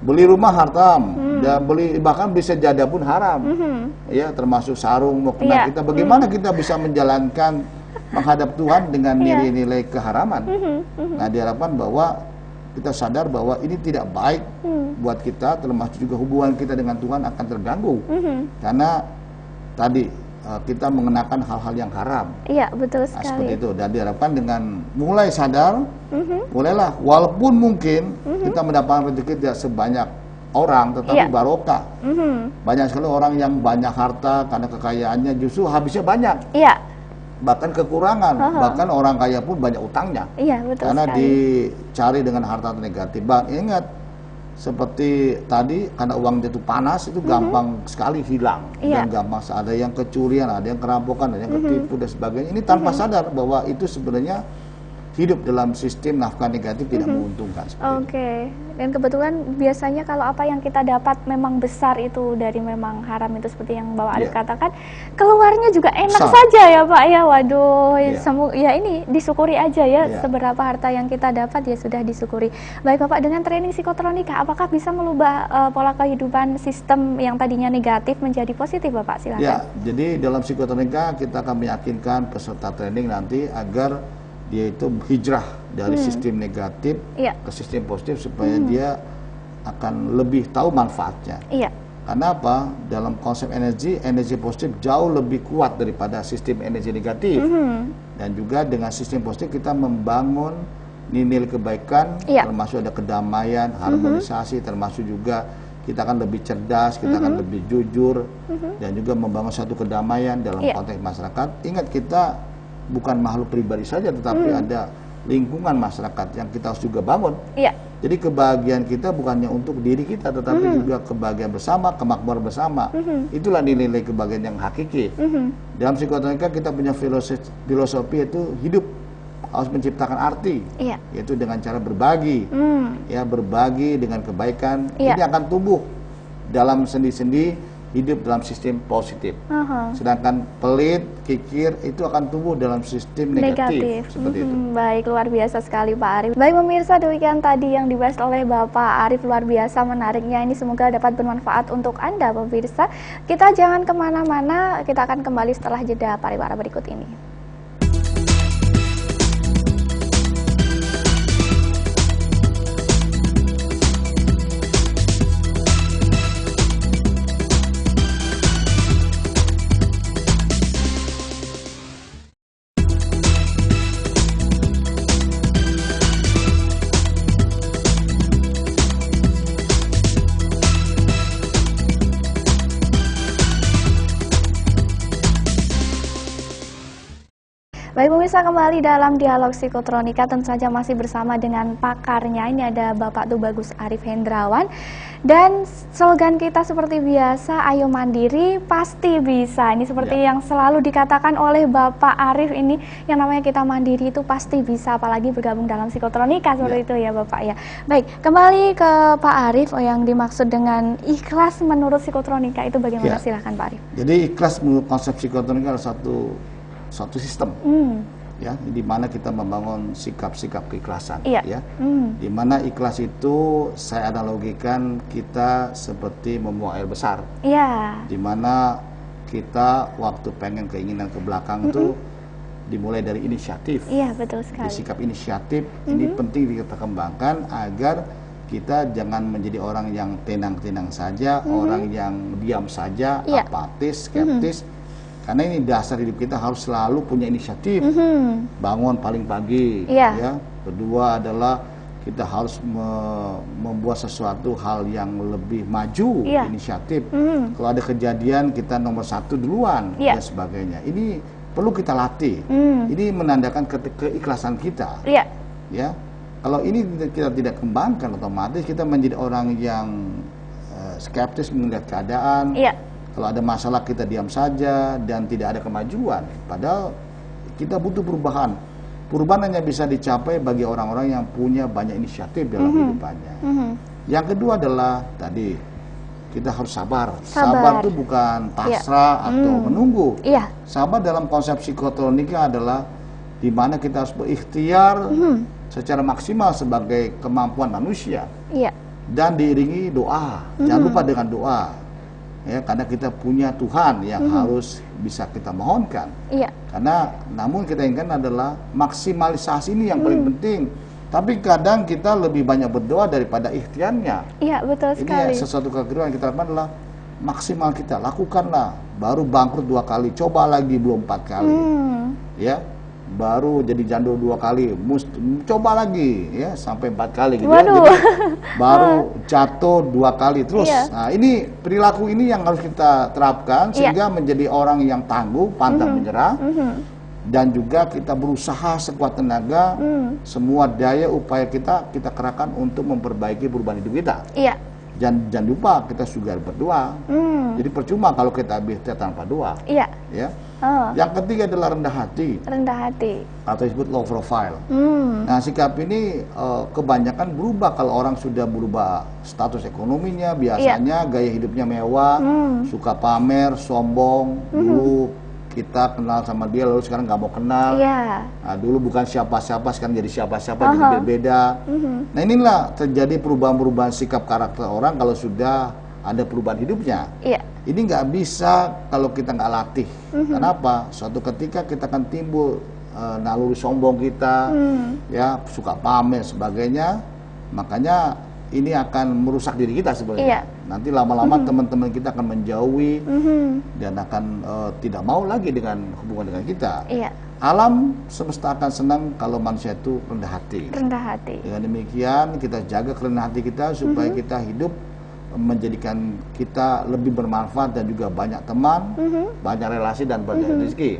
beli rumah haram, dan bahkan bisa jadah pun haram. Ya, termasuk sarung, mukena kita. Bagaimana kita bisa menjalankan menghadap Tuhan dengan nilai-nilai keharaman? Nah, diharapkan bahwa kita sadar bahwa ini tidak baik buat kita, termasuk juga hubungan kita dengan Tuhan akan terganggu. Karena tadi kita mengenakan hal-hal yang haram. Iya, betul sekali. Seperti itu. Dan diharapkan dengan mulai sadar, mulailah, walaupun mungkin kita mendapatkan rezeki tidak sebanyak orang, tetapi barokah. Banyak sekali orang yang banyak harta karena kekayaannya justru habisnya banyak. Bahkan kekurangan, bahkan orang kaya pun banyak utangnya. Betul karena sekali. Dicari dengan harta negatif. Ingat, seperti tadi, karena uang itu panas, itu gampang sekali hilang. Dan gampang, ada yang kecurian, ada yang kerampokan, ada yang ketipu dan sebagainya. Ini tanpa sadar bahwa itu sebenarnya hidup dalam sistem nafkah negatif tidak menguntungkan. Dan kebetulan biasanya kalau apa yang kita dapat memang besar itu dari memang haram itu, seperti yang Bapak Arif katakan, keluarnya juga enak saja ya Pak ya. Waduh, ya ini disyukuri aja ya, seberapa harta yang kita dapat ya sudah disyukuri. Baik Bapak, dengan training psikotronika apakah bisa merubah pola kehidupan sistem yang tadinya negatif menjadi positif Bapak? Silakan. Ya, jadi dalam psikotronika kita akan meyakinkan peserta training nanti agar dia itu hijrah dari sistem negatif ke sistem positif, supaya dia akan lebih tahu manfaatnya. Karena apa? Dalam konsep energi positif jauh lebih kuat daripada sistem energi negatif. Dan juga dengan sistem positif kita membangun nilai kebaikan, termasuk ada kedamaian, harmonisasi, termasuk juga kita akan lebih cerdas, kita akan lebih jujur, dan juga membangun satu kedamaian dalam konteks masyarakat. Ingat, kita bukan makhluk pribadi saja, tetapi ada lingkungan masyarakat yang kita harus juga bangun. Jadi kebahagiaan kita bukannya untuk diri kita, tetapi juga kebahagiaan bersama, kemakmuran bersama. Itulah nilai-nilai kebahagiaan yang hakiki. Dalam psikotronika kita punya filosofi itu hidup harus menciptakan arti, yaitu dengan cara berbagi. Berbagi dengan kebaikan, ini akan tumbuh dalam sendi-sendi hidup dalam sistem positif. Sedangkan pelit, kikir itu akan tumbuh dalam sistem negatif. Seperti itu. Baik, luar biasa sekali Pak Arief. Baik pemirsa, demikian tadi yang dibahas oleh Bapak Arief, luar biasa menariknya. Ini semoga dapat bermanfaat untuk Anda pemirsa. Kita jangan kemana-mana, kita akan kembali setelah jeda pariwara berikut ini. Baik pemirsa, kembali dalam dialog psikotronika, tentu saja masih bersama dengan pakarnya. Ini ada Bapak Tubagus Arief Hendrawan. Dan slogan kita seperti biasa, ayo mandiri pasti bisa. Ini seperti yang selalu dikatakan oleh Bapak Arief, ini yang namanya kita mandiri itu pasti bisa, apalagi bergabung dalam psikotronika seperti itu ya Bapak ya. Baik, kembali ke Pak Arief, yang dimaksud dengan ikhlas menurut psikotronika itu bagaimana? Silahkan Pak Arief. Jadi ikhlas menurut konsep psikotronika adalah suatu sistem, ya, di mana kita membangun sikap-sikap keikhlasan, ya, di mana ikhlas itu saya analogikan kita seperti membuang air besar, di mana kita waktu pengen keinginan ke belakang itu dimulai dari inisiatif, betul sekali. Sikap inisiatif ini penting kita kembangkan agar kita jangan menjadi orang yang tenang-tenang saja, orang yang diam saja, apatis, skeptis. Karena ini dasar hidup kita harus selalu punya inisiatif, bangun paling pagi, ya. Kedua adalah kita harus membuat sesuatu hal yang lebih maju, inisiatif. Kalau ada kejadian kita nomor satu duluan, dan sebagainya. Ini perlu kita latih. Ini menandakan keikhlasan kita, ya. Kalau ini kita tidak kembangkan, otomatis kita menjadi orang yang skeptis melihat keadaan. Kalau ada masalah kita diam saja dan tidak ada kemajuan. Padahal kita butuh perubahan. Perubahan hanya bisa dicapai bagi orang-orang yang punya banyak inisiatif dalam kehidupannya. Yang kedua adalah tadi kita harus sabar. Sabar itu bukan pasrah atau menunggu. Sabar dalam konsep psikotronika adalah di mana kita harus berikhtiar secara maksimal sebagai kemampuan manusia. Dan diiringi doa. Jangan lupa dengan doa. Ya, karena kita punya Tuhan yang harus bisa kita mohonkan. Karena namun kita inginkan adalah maksimalisasi ini yang paling penting. Tapi kadang kita lebih banyak berdoa daripada ikhtiarnya. Betul sekali. Ini sesuatu kekeliruan yang kita lakukan adalah maksimal kita lakukanlah. Baru bangkrut 2 kali, coba lagi belum 4 kali. Ya. Baru jadi jandul 2 kali, coba lagi ya sampai 4 kali gitu ya. Jadi baru jatuh 2 kali terus. Nah, ini perilaku ini yang harus kita terapkan sehingga menjadi orang yang tangguh, pantang menyerah. Dan juga kita berusaha sekuat tenaga, semua daya upaya kita kerahkan untuk memperbaiki perubahan hidup kita. Jangan lupa kita juga berdoa. Jadi percuma kalau kita berikhtiar tanpa doa. Ya. Yang ketiga adalah rendah hati. Atau disebut low profile. Nah, sikap ini kebanyakan berubah kalau orang sudah berubah status ekonominya, biasanya gaya hidupnya mewah, suka pamer, sombong. Dulu kita kenal sama dia, lalu sekarang nggak mau kenal. Nah, dulu bukan siapa-siapa, sekarang jadi siapa-siapa, jadi berbeda. Nah, inilah terjadi perubahan-perubahan sikap karakter orang kalau sudah ada perubahan hidupnya. Ini nggak bisa kalau kita nggak latih. Kenapa? Suatu ketika kita akan timbul naluri sombong kita, ya suka pamer sebagainya. Makanya ini akan merusak diri kita sebenarnya. Nanti lama-lama teman-teman kita akan menjauhi dan akan tidak mau lagi dengan hubungan dengan kita. Alam semesta akan senang kalau manusia itu rendah hati. Dengan demikian kita jaga kerendahan hati kita supaya kita hidup menjadikan kita lebih bermanfaat dan juga banyak teman, banyak relasi dan banyak rezeki.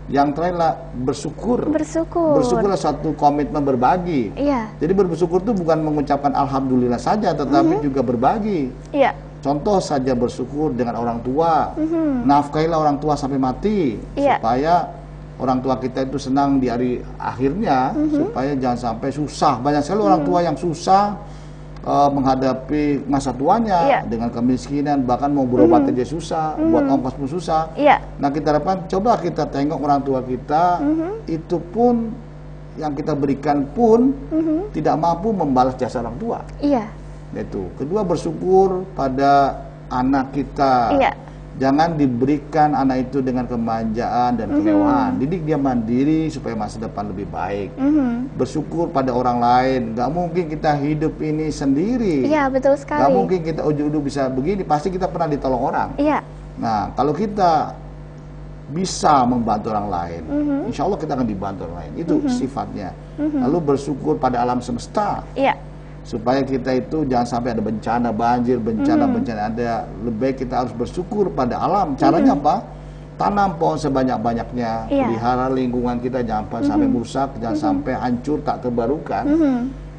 Yang terakhirlah bersyukur. Bersyukurlah satu komitmen berbagi. Jadi bersyukur itu bukan mengucapkan alhamdulillah saja, tetapi juga berbagi. Contoh saja bersyukur dengan orang tua. Nafkahilah orang tua sampai mati, supaya orang tua kita itu senang di hari akhirnya, supaya jangan sampai susah. Banyak sekali orang tua yang susah, menghadapi masa tuanya dengan kemiskinan, bahkan mau berobat aja susah, buat ongkos pun susah. Nah, kita harapkan coba kita tengok orang tua kita, itu pun yang kita berikan pun tidak mampu membalas jasa orang tua. Itu. Kedua, bersyukur pada anak kita. Jangan diberikan anak itu dengan kemanjaan dan kemewahan. Didik dia mandiri supaya masa depan lebih baik. Bersyukur pada orang lain. Gak mungkin kita hidup ini sendiri. Iya, betul sekali. Gak mungkin kita ujuk-ujuk bisa begini. Pasti kita pernah ditolong orang. Nah, kalau kita bisa membantu orang lain, insya Allah kita akan dibantu orang lain. Itu sifatnya. Lalu bersyukur pada alam semesta. Supaya kita itu jangan sampai ada bencana banjir, bencana ada. Lebih baik kita harus bersyukur pada alam. Caranya apa? Tanam pohon sebanyak-banyaknya, pelihara lingkungan kita jangan sampai rusak, jangan sampai hancur, tak terbarukan.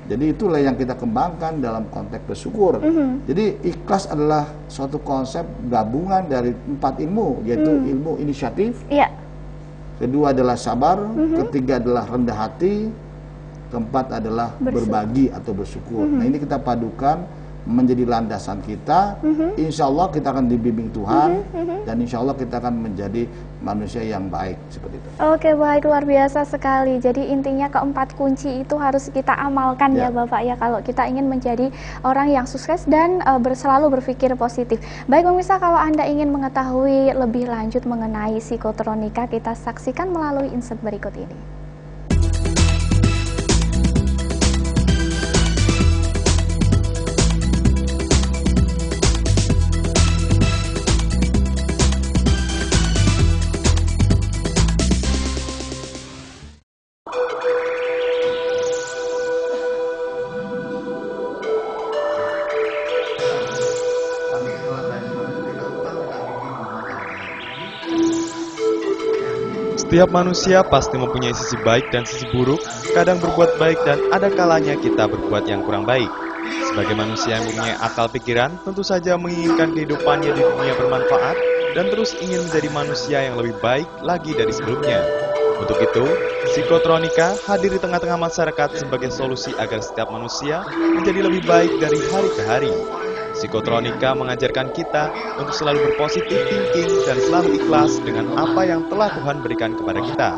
Jadi itulah yang kita kembangkan dalam konteks bersyukur. Jadi ikhlas adalah suatu konsep gabungan dari 4 ilmu, yaitu ilmu inisiatif. Kedua adalah sabar, ketiga adalah rendah hati, keempat adalah berbagi atau bersyukur. Nah, ini kita padukan menjadi landasan kita. Insya Allah kita akan dibimbing Tuhan, dan insya Allah kita akan menjadi manusia yang baik seperti itu. Oke, baik, luar biasa sekali. Jadi intinya keempat kunci itu harus kita amalkan ya Bapak ya, kalau kita ingin menjadi orang yang sukses dan selalu berpikir positif. Baik pemirsa, kalau Anda ingin mengetahui lebih lanjut mengenai psikotronika, kita saksikan melalui insert berikut ini. Setiap manusia pasti mempunyai sisi baik dan sisi buruk, kadang berbuat baik dan ada kalanya kita berbuat yang kurang baik. Sebagai manusia yang mempunyai akal pikiran, tentu saja menginginkan kehidupannya di dunia bermanfaat dan terus ingin menjadi manusia yang lebih baik lagi dari sebelumnya. Untuk itu, psikotronika hadir di tengah-tengah masyarakat sebagai solusi agar setiap manusia menjadi lebih baik dari hari ke hari. Psikotronika mengajarkan kita untuk selalu berpositif thinking dan selalu ikhlas dengan apa yang telah Tuhan berikan kepada kita.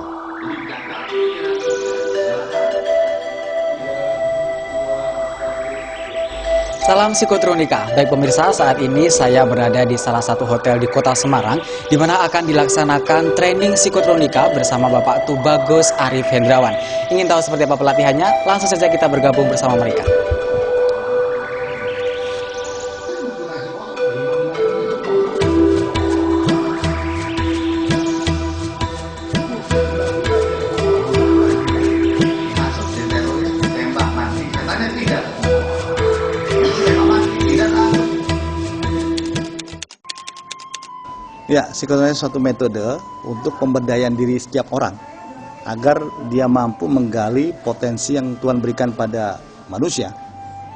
Salam psikotronika. Baik pemirsa, saat ini saya berada di salah satu hotel di Kota Semarang, di mana akan dilaksanakan training psikotronika bersama Bapak Tubagus Arif Hendrawan. Ingin tahu seperti apa pelatihannya? Langsung saja kita bergabung bersama mereka. Ya, psikotronika suatu metode untuk pemberdayaan diri setiap orang agar dia mampu menggali potensi yang Tuhan berikan pada manusia,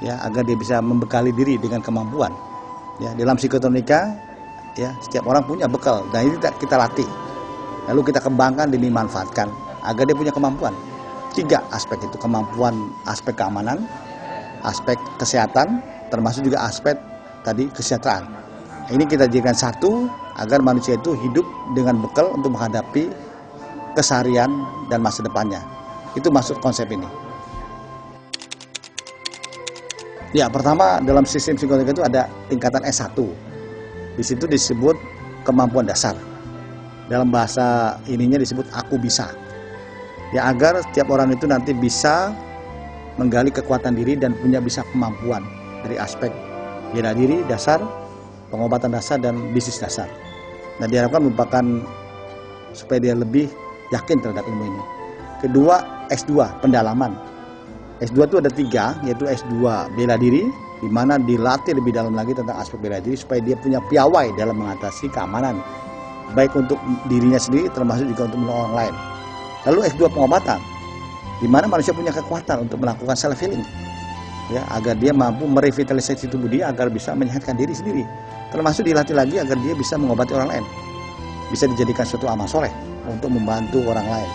ya, agar dia bisa membekali diri dengan kemampuan. Ya, dalam psikotronika, ya, setiap orang punya bekal dan ini kita latih. Lalu kita kembangkan dan dimanfaatkan agar dia punya kemampuan. 3 aspek itu, kemampuan aspek keamanan, aspek kesehatan, termasuk juga aspek tadi kesejahteraan. Ini kita jadikan satu agar manusia itu hidup dengan bekal untuk menghadapi keseharian dan masa depannya. Itu maksud konsep ini. Ya, pertama dalam sistem psikotronika itu ada tingkatan S1. Di situ disebut kemampuan dasar. Dalam bahasa ininya disebut aku bisa. Ya, agar setiap orang itu nanti bisa menggali kekuatan diri dan punya bisa kemampuan dari aspek bela diri dasar, pengobatan dasar, dan bisnis dasar. Nah, diharapkan merupakan supaya dia lebih yakin terhadap ilmu ini. Kedua, S2, pendalaman. S2 itu ada 3, yaitu S2 bela diri, di mana dilatih lebih dalam lagi tentang aspek bela diri supaya dia punya piawai dalam mengatasi keamanan, baik untuk dirinya sendiri termasuk juga untuk menolong orang lain. Lalu S2 pengobatan, di mana manusia punya kekuatan untuk melakukan self healing, ya, agar dia mampu merevitalisasi tubuh dia agar bisa menyehatkan diri sendiri, termasuk dilatih lagi agar dia bisa mengobati orang lain, bisa dijadikan suatu amal soleh untuk membantu orang lain.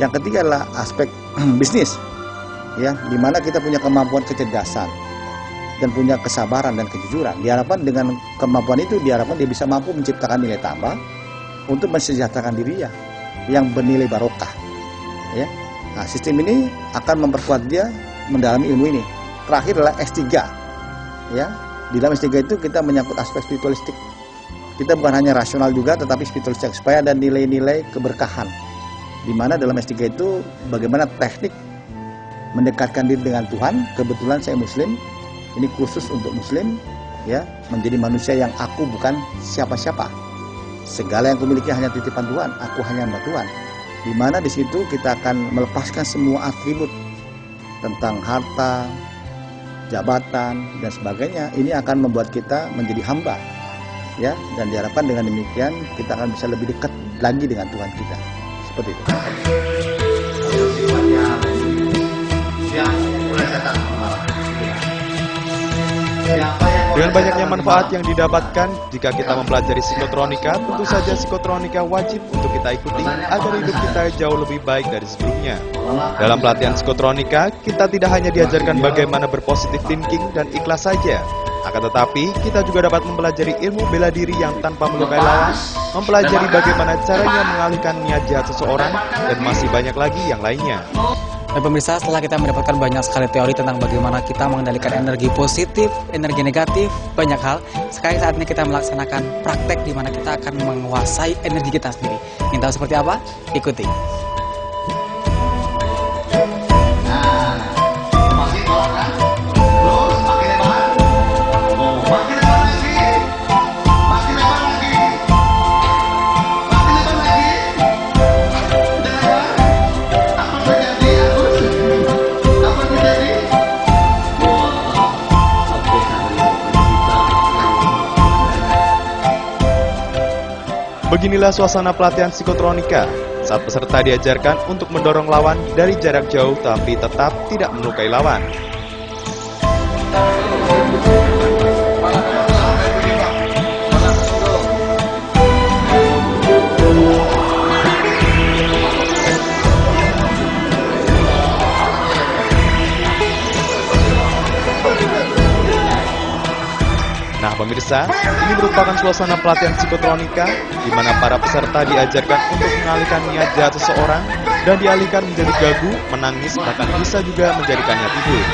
Yang ketiga adalah aspek bisnis, ya, di mana kita punya kemampuan kecerdasan, dan punya kesabaran dan kejujuran. Diharapkan dengan kemampuan itu, diharapkan dia bisa mampu menciptakan nilai tambah untuk mensejahterakan dirinya yang bernilai barokah. Ya. Nah, sistem ini akan memperkuat dia mendalami ilmu ini. Terakhir adalah S3. Ya. Di dalam S3 itu kita menyangkut aspek spiritualistik. Kita bukan hanya rasional juga, tetapi spiritualistik, supaya ada nilai-nilai keberkahan. Di mana dalam S3 itu bagaimana teknik mendekatkan diri dengan Tuhan. Kebetulan saya Muslim, ini khusus untuk Muslim, ya, menjadi manusia yang aku bukan siapa-siapa. Segala yang kumiliki hanya titipan Tuhan, aku hanya hamba Tuhan. Di mana di situ kita akan melepaskan semua atribut tentang harta, jabatan dan sebagainya. Ini akan membuat kita menjadi hamba, ya. Dan diharapkan dengan demikian kita akan bisa lebih dekat lagi dengan Tuhan kita. Seperti itu. Dengan banyaknya manfaat yang didapatkan jika kita mempelajari psikotronika, tentu saja psikotronika wajib untuk kita ikuti agar hidup kita jauh lebih baik dari sebelumnya. Dalam pelatihan psikotronika, kita tidak hanya diajarkan bagaimana berpositif thinking dan ikhlas saja, akan tetapi kita juga dapat mempelajari ilmu bela diri yang tanpa melukai lawan, mempelajari bagaimana caranya mengalihkan niat jahat seseorang, dan masih banyak lagi yang lainnya. Dan pemirsa, setelah kita mendapatkan banyak sekali teori tentang bagaimana kita mengendalikan energi positif, energi negatif, banyak hal, sekarang saatnya kita melaksanakan praktek di mana kita akan menguasai energi kita sendiri. Ingin tahu seperti apa? Ikuti. Beginilah suasana pelatihan psikotronika saat peserta diajarkan untuk mendorong lawan dari jarak jauh tapi tetap tidak melukai lawan. Nah pemirsa, ini merupakan suasana pelatihan psikotronika di mana para peserta diajarkan untuk mengalihkan niat jahat seseorang dan dialihkan menjadi gagu, menangis, bahkan bisa juga menjadikannya tidur.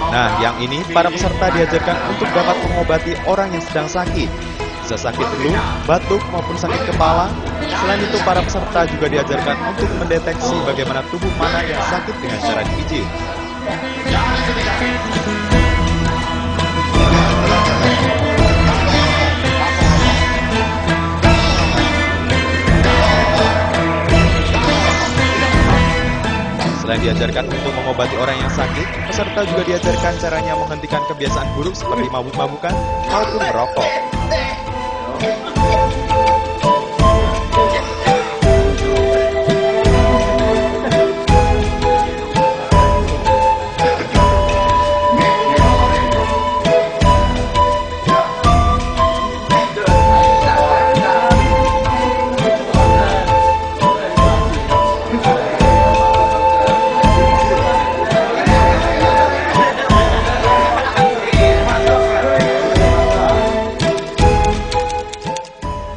Nah, yang ini para peserta diajarkan untuk dapat mengobati orang yang sedang sakit. Bisa sakit flu, batuk, maupun sakit kepala. Selain itu, para peserta juga diajarkan untuk mendeteksi bagaimana tubuh mana yang sakit dengan cara dipijit. Selain diajarkan untuk mengobati orang yang sakit, peserta juga diajarkan caranya menghentikan kebiasaan buruk seperti mabuk-mabukan maupun merokok.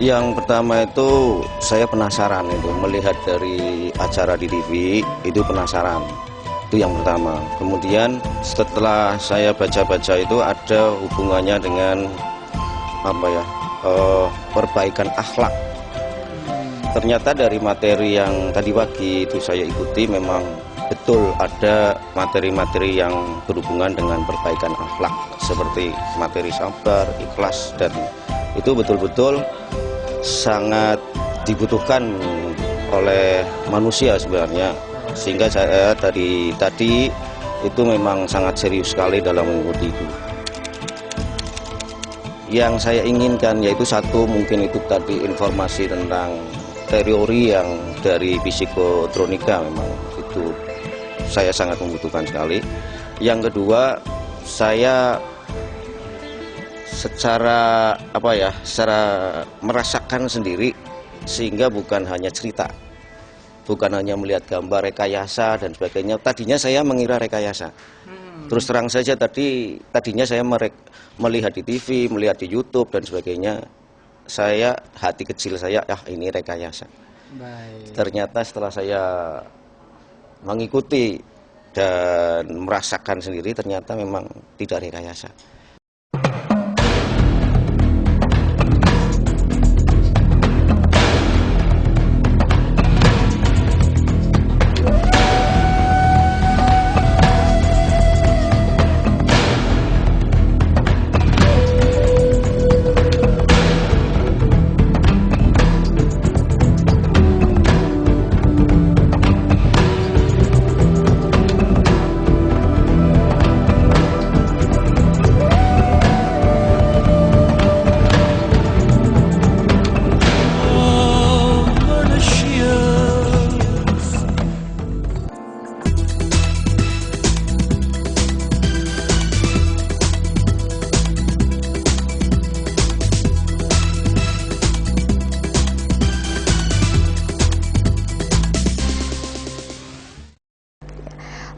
Yang pertama itu saya penasaran itu melihat dari acara di TV itu penasaran, itu yang pertama. Kemudian setelah saya baca-baca itu ada hubungannya dengan perbaikan akhlak. Ternyata dari materi yang tadi pagi itu saya ikuti memang betul ada materi-materi yang berhubungan dengan perbaikan akhlak seperti materi sabar, ikhlas, dan itu betul-betul sangat dibutuhkan oleh manusia sebenarnya, sehingga saya tadi itu memang sangat serius sekali dalam mengikuti itu. Yang saya inginkan yaitu satu, mungkin itu tadi informasi tentang teori yang dari psikotronika, memang itu saya sangat membutuhkan sekali. Yang kedua, saya secara merasakan sendiri, sehingga bukan hanya cerita, bukan hanya melihat gambar rekayasa dan sebagainya. Tadinya saya mengira rekayasa. Terus terang saja tadinya saya melihat di TV, melihat di YouTube dan sebagainya. Hati kecil saya, ini rekayasa. Baik. Ternyata setelah saya mengikuti dan merasakan sendiri, ternyata memang tidak rekayasa.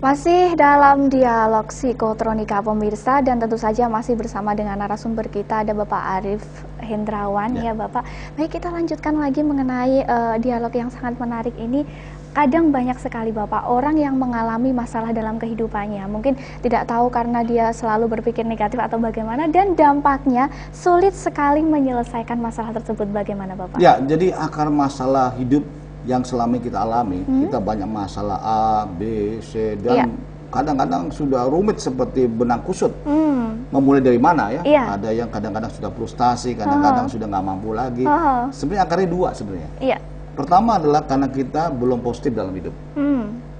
Masih dalam dialog psikotronika pemirsa, dan tentu saja masih bersama dengan narasumber kita, ada Bapak Arif Hendrawan ya Bapak. Baik, kita lanjutkan lagi mengenai dialog yang sangat menarik ini. Kadang banyak sekali Bapak orang yang mengalami masalah dalam kehidupannya, mungkin tidak tahu karena dia selalu berpikir negatif atau bagaimana, dan dampaknya sulit sekali menyelesaikan masalah tersebut. Bagaimana Bapak? Ya, jadi akar masalah hidup yang selama kita alami, kita banyak masalah A, B, C, dan kadang-kadang sudah rumit seperti benang kusut. Memulai dari mana ya? Ada yang kadang-kadang sudah frustasi, kadang-kadang sudah nggak mampu lagi. Sebenarnya akarnya dua sebenarnya. Pertama adalah karena kita belum positif dalam hidup.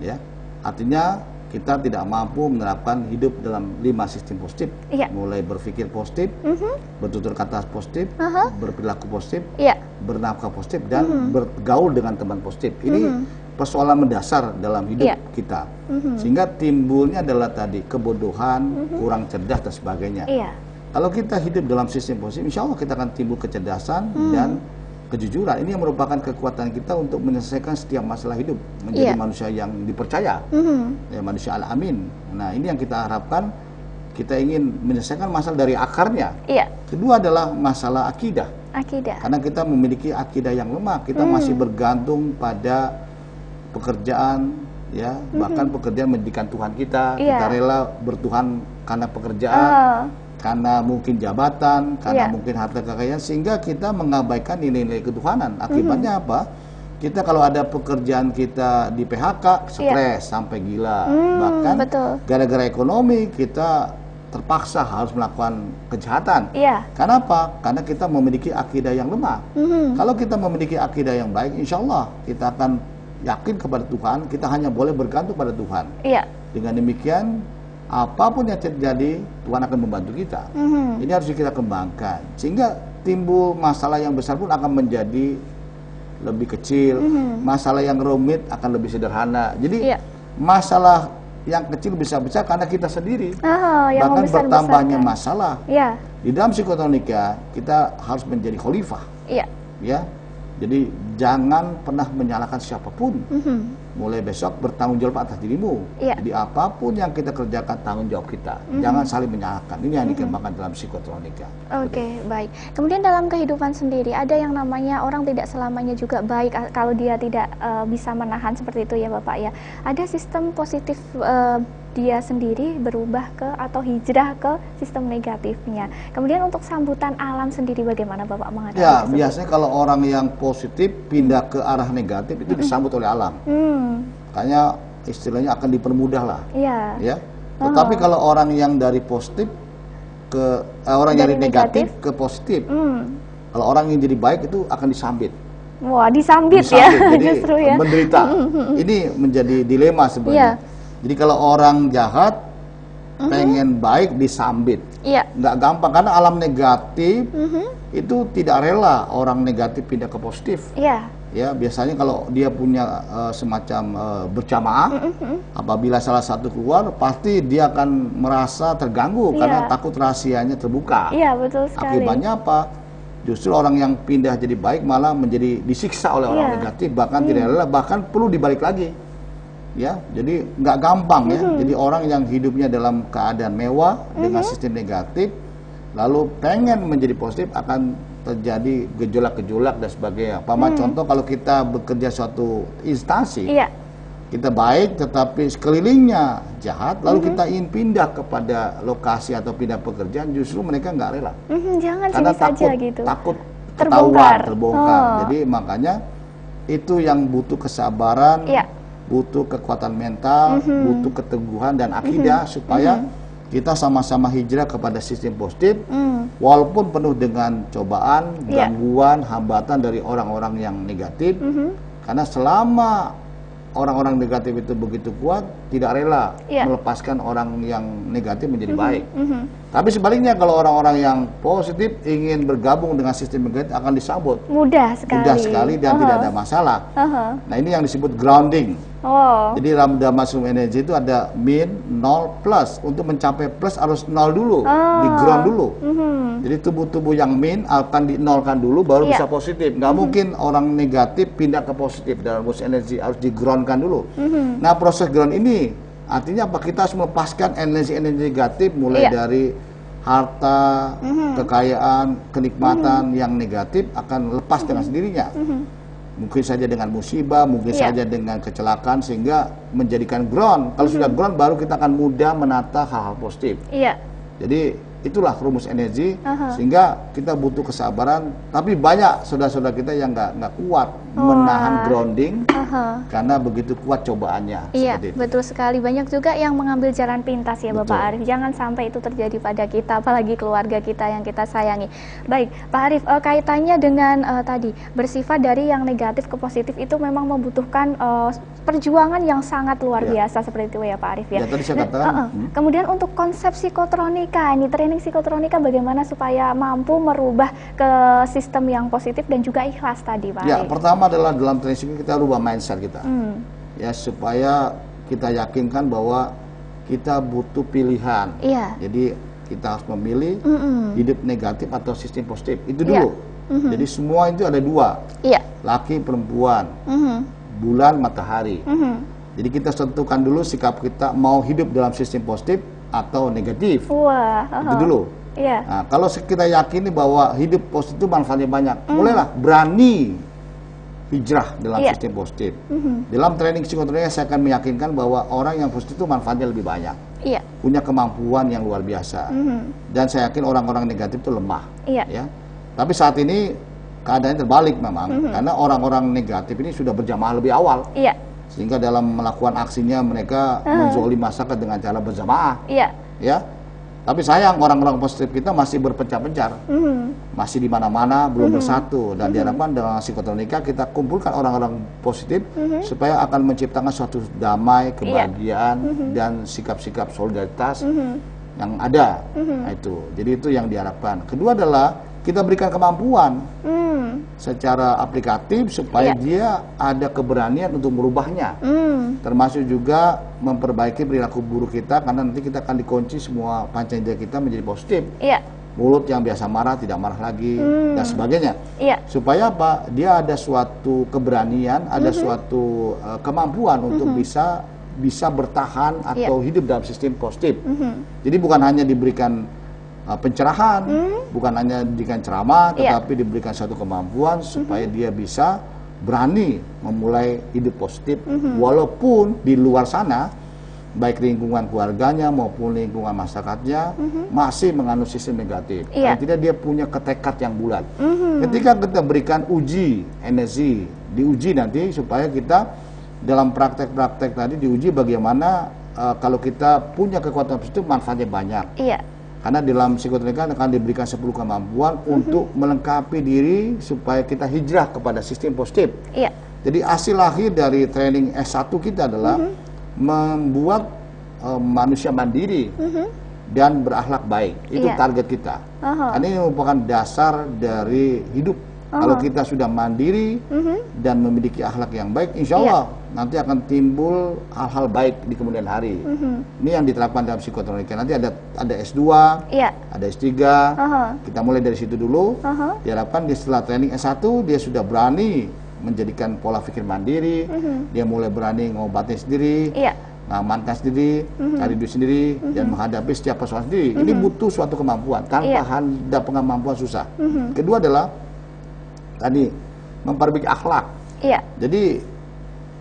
Ya, artinya kita tidak mampu menerapkan hidup dalam 5 sistem positif. Mulai berpikir positif, bertutur kata positif, berperilaku positif, bernafkah positif, dan bergaul dengan teman positif. Ini persoalan mendasar dalam hidup kita. Sehingga timbulnya adalah tadi kebodohan, kurang cerdas dan sebagainya. Kalau kita hidup dalam sistem positif, insya Allah kita akan timbul kecerdasan dan kejujuran. Ini yang merupakan kekuatan kita untuk menyelesaikan setiap masalah hidup, menjadi manusia yang dipercaya, ya, manusia al-amin. Nah, ini yang kita harapkan. Kita ingin menyelesaikan masalah dari akarnya. Kedua adalah masalah akidah. Karena kita memiliki akidah yang lemah, kita masih bergantung pada pekerjaan, ya, bahkan pekerjaan menjadikan Tuhan kita. Kita rela bertuhan karena pekerjaan, karena mungkin jabatan, karena mungkin harta kekayaan, sehingga kita mengabaikan nilai-nilai ketuhanan. Akibatnya apa? Kita kalau ada pekerjaan kita di PHK, stres sampai gila. Bahkan gara-gara ekonomi kita terpaksa harus melakukan kejahatan. Karena apa? Karena kita memiliki akidah yang lemah. Kalau kita memiliki akidah yang baik, insya Allah kita akan yakin kepada Tuhan, kita hanya boleh bergantung pada Tuhan. Dengan demikian, apapun yang terjadi, Tuhan akan membantu kita. Ini harus kita kembangkan, sehingga timbul masalah yang besar pun akan menjadi lebih kecil. Masalah yang rumit akan lebih sederhana. Jadi masalah yang kecil bisa besar karena kita sendiri. Bahkan bertambahnya masalah. Di dalam psikotronika kita harus menjadi khalifah. Ya, jadi jangan pernah menyalahkan siapapun. Mulai besok bertanggung jawab atas dirimu. Jadi apapun yang kita kerjakan, tanggung jawab kita. Jangan saling menyalahkan. Ini yang dikembangkan dalam psikotronika. Baik. Kemudian dalam kehidupan sendiri ada yang namanya orang tidak selamanya juga baik kalau dia tidak bisa menahan seperti itu ya Bapak ya. Ada sistem positif dia sendiri berubah ke atau hijrah ke sistem negatifnya. Kemudian untuk sambutan alam sendiri bagaimana Bapak menghadapi tersebut? Biasanya kalau orang yang positif pindah ke arah negatif itu disambut oleh alam. Makanya istilahnya akan dipermudah lah. Ya. Tetapi kalau orang yang dari positif ke orang yang dari negatif ke positif, kalau orang yang jadi baik itu akan disambit. Wah, disambit ya, jadi justru ya. Menderita. Ini menjadi dilema sebenarnya. Jadi kalau orang jahat pengen baik disambit, nggak gampang karena alam negatif itu tidak rela orang negatif pindah ke positif. Ya, biasanya kalau dia punya semacam berjamaah, apabila salah satu keluar, pasti dia akan merasa terganggu karena takut rahasianya terbuka. Iya, betul sekali. Akibatnya apa? Justru orang yang pindah jadi baik malah menjadi disiksa oleh orang negatif, bahkan tidak rela, bahkan perlu dibalik lagi. Ya, jadi nggak gampang ya. Jadi orang yang hidupnya dalam keadaan mewah dengan sistem negatif, lalu pengen menjadi positif, akan terjadi gejolak-gejolak dan sebagainya. Contoh, kalau kita bekerja suatu instansi, kita baik tetapi sekelilingnya jahat, lalu kita ingin pindah kepada lokasi atau pindah pekerjaan, justru mereka nggak rela. Jangan karena saja gitu. takut ketahuan, terbongkar. Jadi makanya itu yang butuh kesabaran, butuh kekuatan mental, butuh keteguhan dan akidah supaya kita sama-sama hijrah kepada sistem positif, walaupun penuh dengan cobaan, gangguan, hambatan dari orang-orang yang negatif. Karena selama orang-orang negatif itu begitu kuat, tidak rela melepaskan orang yang negatif menjadi baik. Tapi sebaliknya, kalau orang-orang yang positif ingin bergabung dengan sistem negatif, akan disambut mudah sekali dan tidak ada masalah. Nah, ini yang disebut grounding. Jadi dalam Dhamma Energy itu ada min, nol, plus. Untuk mencapai plus harus nol dulu, di ground dulu. Jadi tubuh-tubuh yang min akan dinolkan dulu, baru bisa positif. Nggak mungkin orang negatif pindah ke positif. Dalam energi harus di groundkan dulu. Nah, proses ground ini artinya apa? Kita harus melepaskan energi-energi negatif, mulai dari harta, kekayaan, kenikmatan yang negatif akan lepas dengan sendirinya. Mungkin saja dengan musibah, mungkin saja dengan kecelakaan, sehingga menjadikan ground. Kalau sudah ground, baru kita akan mudah menata hal-hal positif. Jadi itulah rumus energi, sehingga kita butuh kesabaran. Tapi banyak saudara-saudara kita yang nggak kuat menahan grounding karena begitu kuat cobaannya. Iya, betul sekali. Banyak juga yang mengambil jalan pintas ya, Bapak Arif. Jangan sampai itu terjadi pada kita, apalagi keluarga kita yang kita sayangi. Baik, Pak Arif, kaitannya dengan tadi bersifat dari yang negatif ke positif itu memang membutuhkan perjuangan yang sangat luar biasa seperti itu ya, Pak Arif ya. Tadi saya katakan. Kemudian untuk konsep psikotronika, ini training psikotronika bagaimana supaya mampu merubah ke sistem yang positif dan juga ikhlas tadi, Pak Arif? Ya, pertama adalah dalam training kita rubah mindset kita. Ya, supaya kita yakinkan bahwa kita butuh pilihan. Jadi kita harus memilih hidup negatif atau sistem positif. Itu dulu. Jadi semua itu ada dua. Laki, perempuan. Bulan, matahari. Jadi kita tentukan dulu sikap kita, mau hidup dalam sistem positif atau negatif. Itu dulu. Nah, kalau kita yakini bahwa hidup positif itu manfaatnya banyak, mulailah berani hijrah dalam sistem positif. Dalam training psikotronika saya akan meyakinkan bahwa orang yang positif itu manfaatnya lebih banyak, punya kemampuan yang luar biasa. Dan saya yakin orang-orang negatif itu lemah. Ya. Tapi saat ini keadaannya terbalik memang, karena orang-orang negatif ini sudah berjamaah lebih awal. Sehingga dalam melakukan aksinya mereka menzolim masyarakat dengan cara berjamaah. Ya. Tapi sayang, orang-orang positif kita masih berpencar-pencar, masih di mana-mana, belum bersatu. Dan diharapkan dengan psikotronika kita kumpulkan orang-orang positif supaya akan menciptakan suatu damai, kebahagiaan, dan sikap-sikap solidaritas yang ada. Nah, itu. Jadi itu yang diharapkan. Kedua adalah kita berikan kemampuan secara aplikatif supaya dia ada keberanian untuk merubahnya. Termasuk juga memperbaiki perilaku buruk kita, karena nanti kita akan dikunci semua panca indera kita menjadi positif. Mulut yang biasa marah tidak marah lagi, dan sebagainya. Supaya apa? Dia ada suatu keberanian, ada suatu kemampuan untuk bisa bertahan atau hidup dalam sistem positif. Jadi bukan hanya diberikan pencerahan, bukan hanya diberikan ceramah, tetapi diberikan satu kemampuan supaya dia bisa berani memulai hidup positif, walaupun di luar sana, baik lingkungan keluarganya maupun lingkungan masyarakatnya masih menganut sistem negatif. Dan tidak dia punya ketekad yang bulat. Ketika kita berikan uji energi, diuji nanti supaya kita dalam praktek-praktek tadi diuji bagaimana kalau kita punya kekuatan positif, manfaatnya banyak. Karena dalam psikotronika akan diberikan 10 kemampuan untuk melengkapi diri supaya kita hijrah kepada sistem positif. Jadi hasil akhir dari training S1 kita adalah membuat manusia mandiri dan berakhlak baik. Itu target kita. Karena ini merupakan dasar dari hidup Kalau kita sudah mandiri dan memiliki akhlak yang baik, insya Allah nanti akan timbul hal-hal baik di kemudian hari. Ini yang diterapkan dalam psikotronika. Nanti ada S2, ada S3. Kita mulai dari situ dulu. Diharapkan setelah training S1 dia sudah berani menjadikan pola pikir mandiri. Dia mulai berani ngobatin sendiri. Mengamankan sendiri, cari duit sendiri, dan menghadapi setiap persoalan sendiri. Ini butuh suatu kemampuan. Tanpa ada kemampuan susah. Kedua adalah tadi memperbaiki akhlak. Jadi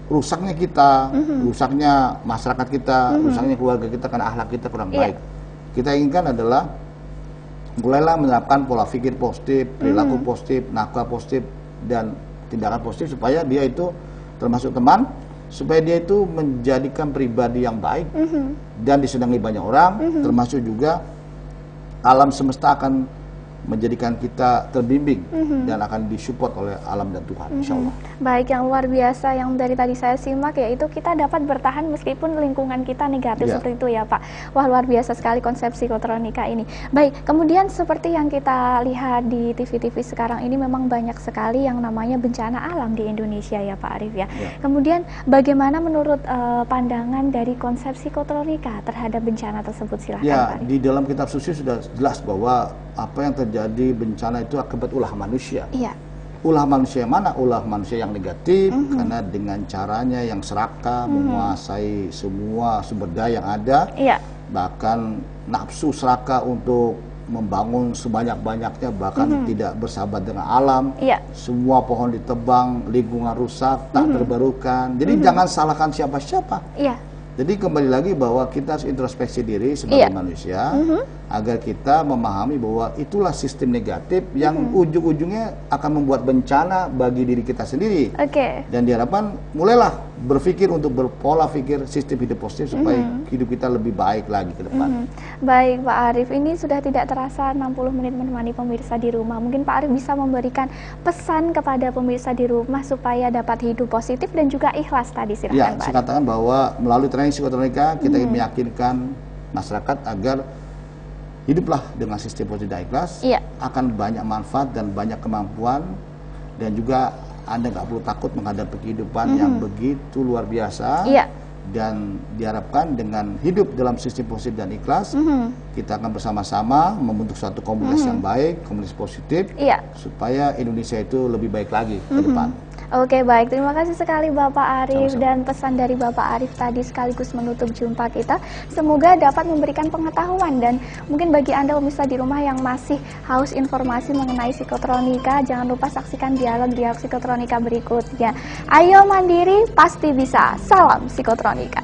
rusaknya kita, rusaknya masyarakat kita, rusaknya keluarga kita karena akhlak kita kurang baik. Kita inginkan adalah mulailah menerapkan pola pikir positif, perilaku positif, nakwa positif, dan tindakan positif supaya dia itu termasuk teman, supaya dia itu menjadikan pribadi yang baik dan disenangi banyak orang, termasuk juga alam semesta akan menjadikan kita terbimbing dan akan disupport oleh alam dan Tuhan, insya Allah. Baik, yang luar biasa yang dari tadi saya simak, yaitu kita dapat bertahan meskipun lingkungan kita negatif seperti itu ya Pak. Wah, luar biasa sekali konsep psikotronika ini. Baik, kemudian seperti yang kita lihat di TV-TV sekarang ini memang banyak sekali yang namanya bencana alam di Indonesia ya Pak Arif ya. Kemudian bagaimana menurut pandangan dari konsep psikotronika terhadap bencana tersebut, silahkan Pak Arif. Di dalam kitab suci sudah jelas bahwa apa yang terjadi bencana itu akibat ulah manusia. Ulah manusia yang mana? Ulah manusia yang negatif, karena dengan caranya yang serakah, menguasai semua sumber daya yang ada, bahkan nafsu serakah untuk membangun sebanyak-banyaknya, bahkan tidak bersahabat dengan alam, semua pohon ditebang, lingkungan rusak, tak terbarukan. Jadi jangan salahkan siapa-siapa. Jadi kembali lagi bahwa kita harus introspeksi diri sebagai manusia agar kita memahami bahwa itulah sistem negatif yang ujung-ujungnya akan membuat bencana bagi diri kita sendiri. Dan diharapkan mulailah berpikir untuk berpola pikir sistem hidup positif supaya hidup kita lebih baik lagi ke depan. Baik Pak Arif, ini sudah tidak terasa 60 menit menemani pemirsa di rumah. Mungkin Pak Arif bisa memberikan pesan kepada pemirsa di rumah supaya dapat hidup positif dan juga ikhlas tadi, silahkan Pak Arif. Saya katakan bahwa melalui training psikotronika kita ingin meyakinkan masyarakat agar hiduplah dengan sistem positif dan ikhlas, akan banyak manfaat dan banyak kemampuan, dan juga Anda nggak perlu takut menghadapi kehidupan yang begitu luar biasa. Dan diharapkan dengan hidup dalam sistem positif dan ikhlas, kita akan bersama-sama membentuk suatu komunitas yang baik, komunitas positif, supaya Indonesia itu lebih baik lagi ke depan. Oke, baik. Terima kasih sekali Bapak Arif. Dan pesan dari Bapak Arif tadi sekaligus menutup jumpa kita. Semoga dapat memberikan pengetahuan, dan mungkin bagi Anda pemirsa di rumah yang masih haus informasi mengenai psikotronika, jangan lupa saksikan dialog psikotronika berikutnya. Ayo mandiri, pasti bisa. Salam psikotronika.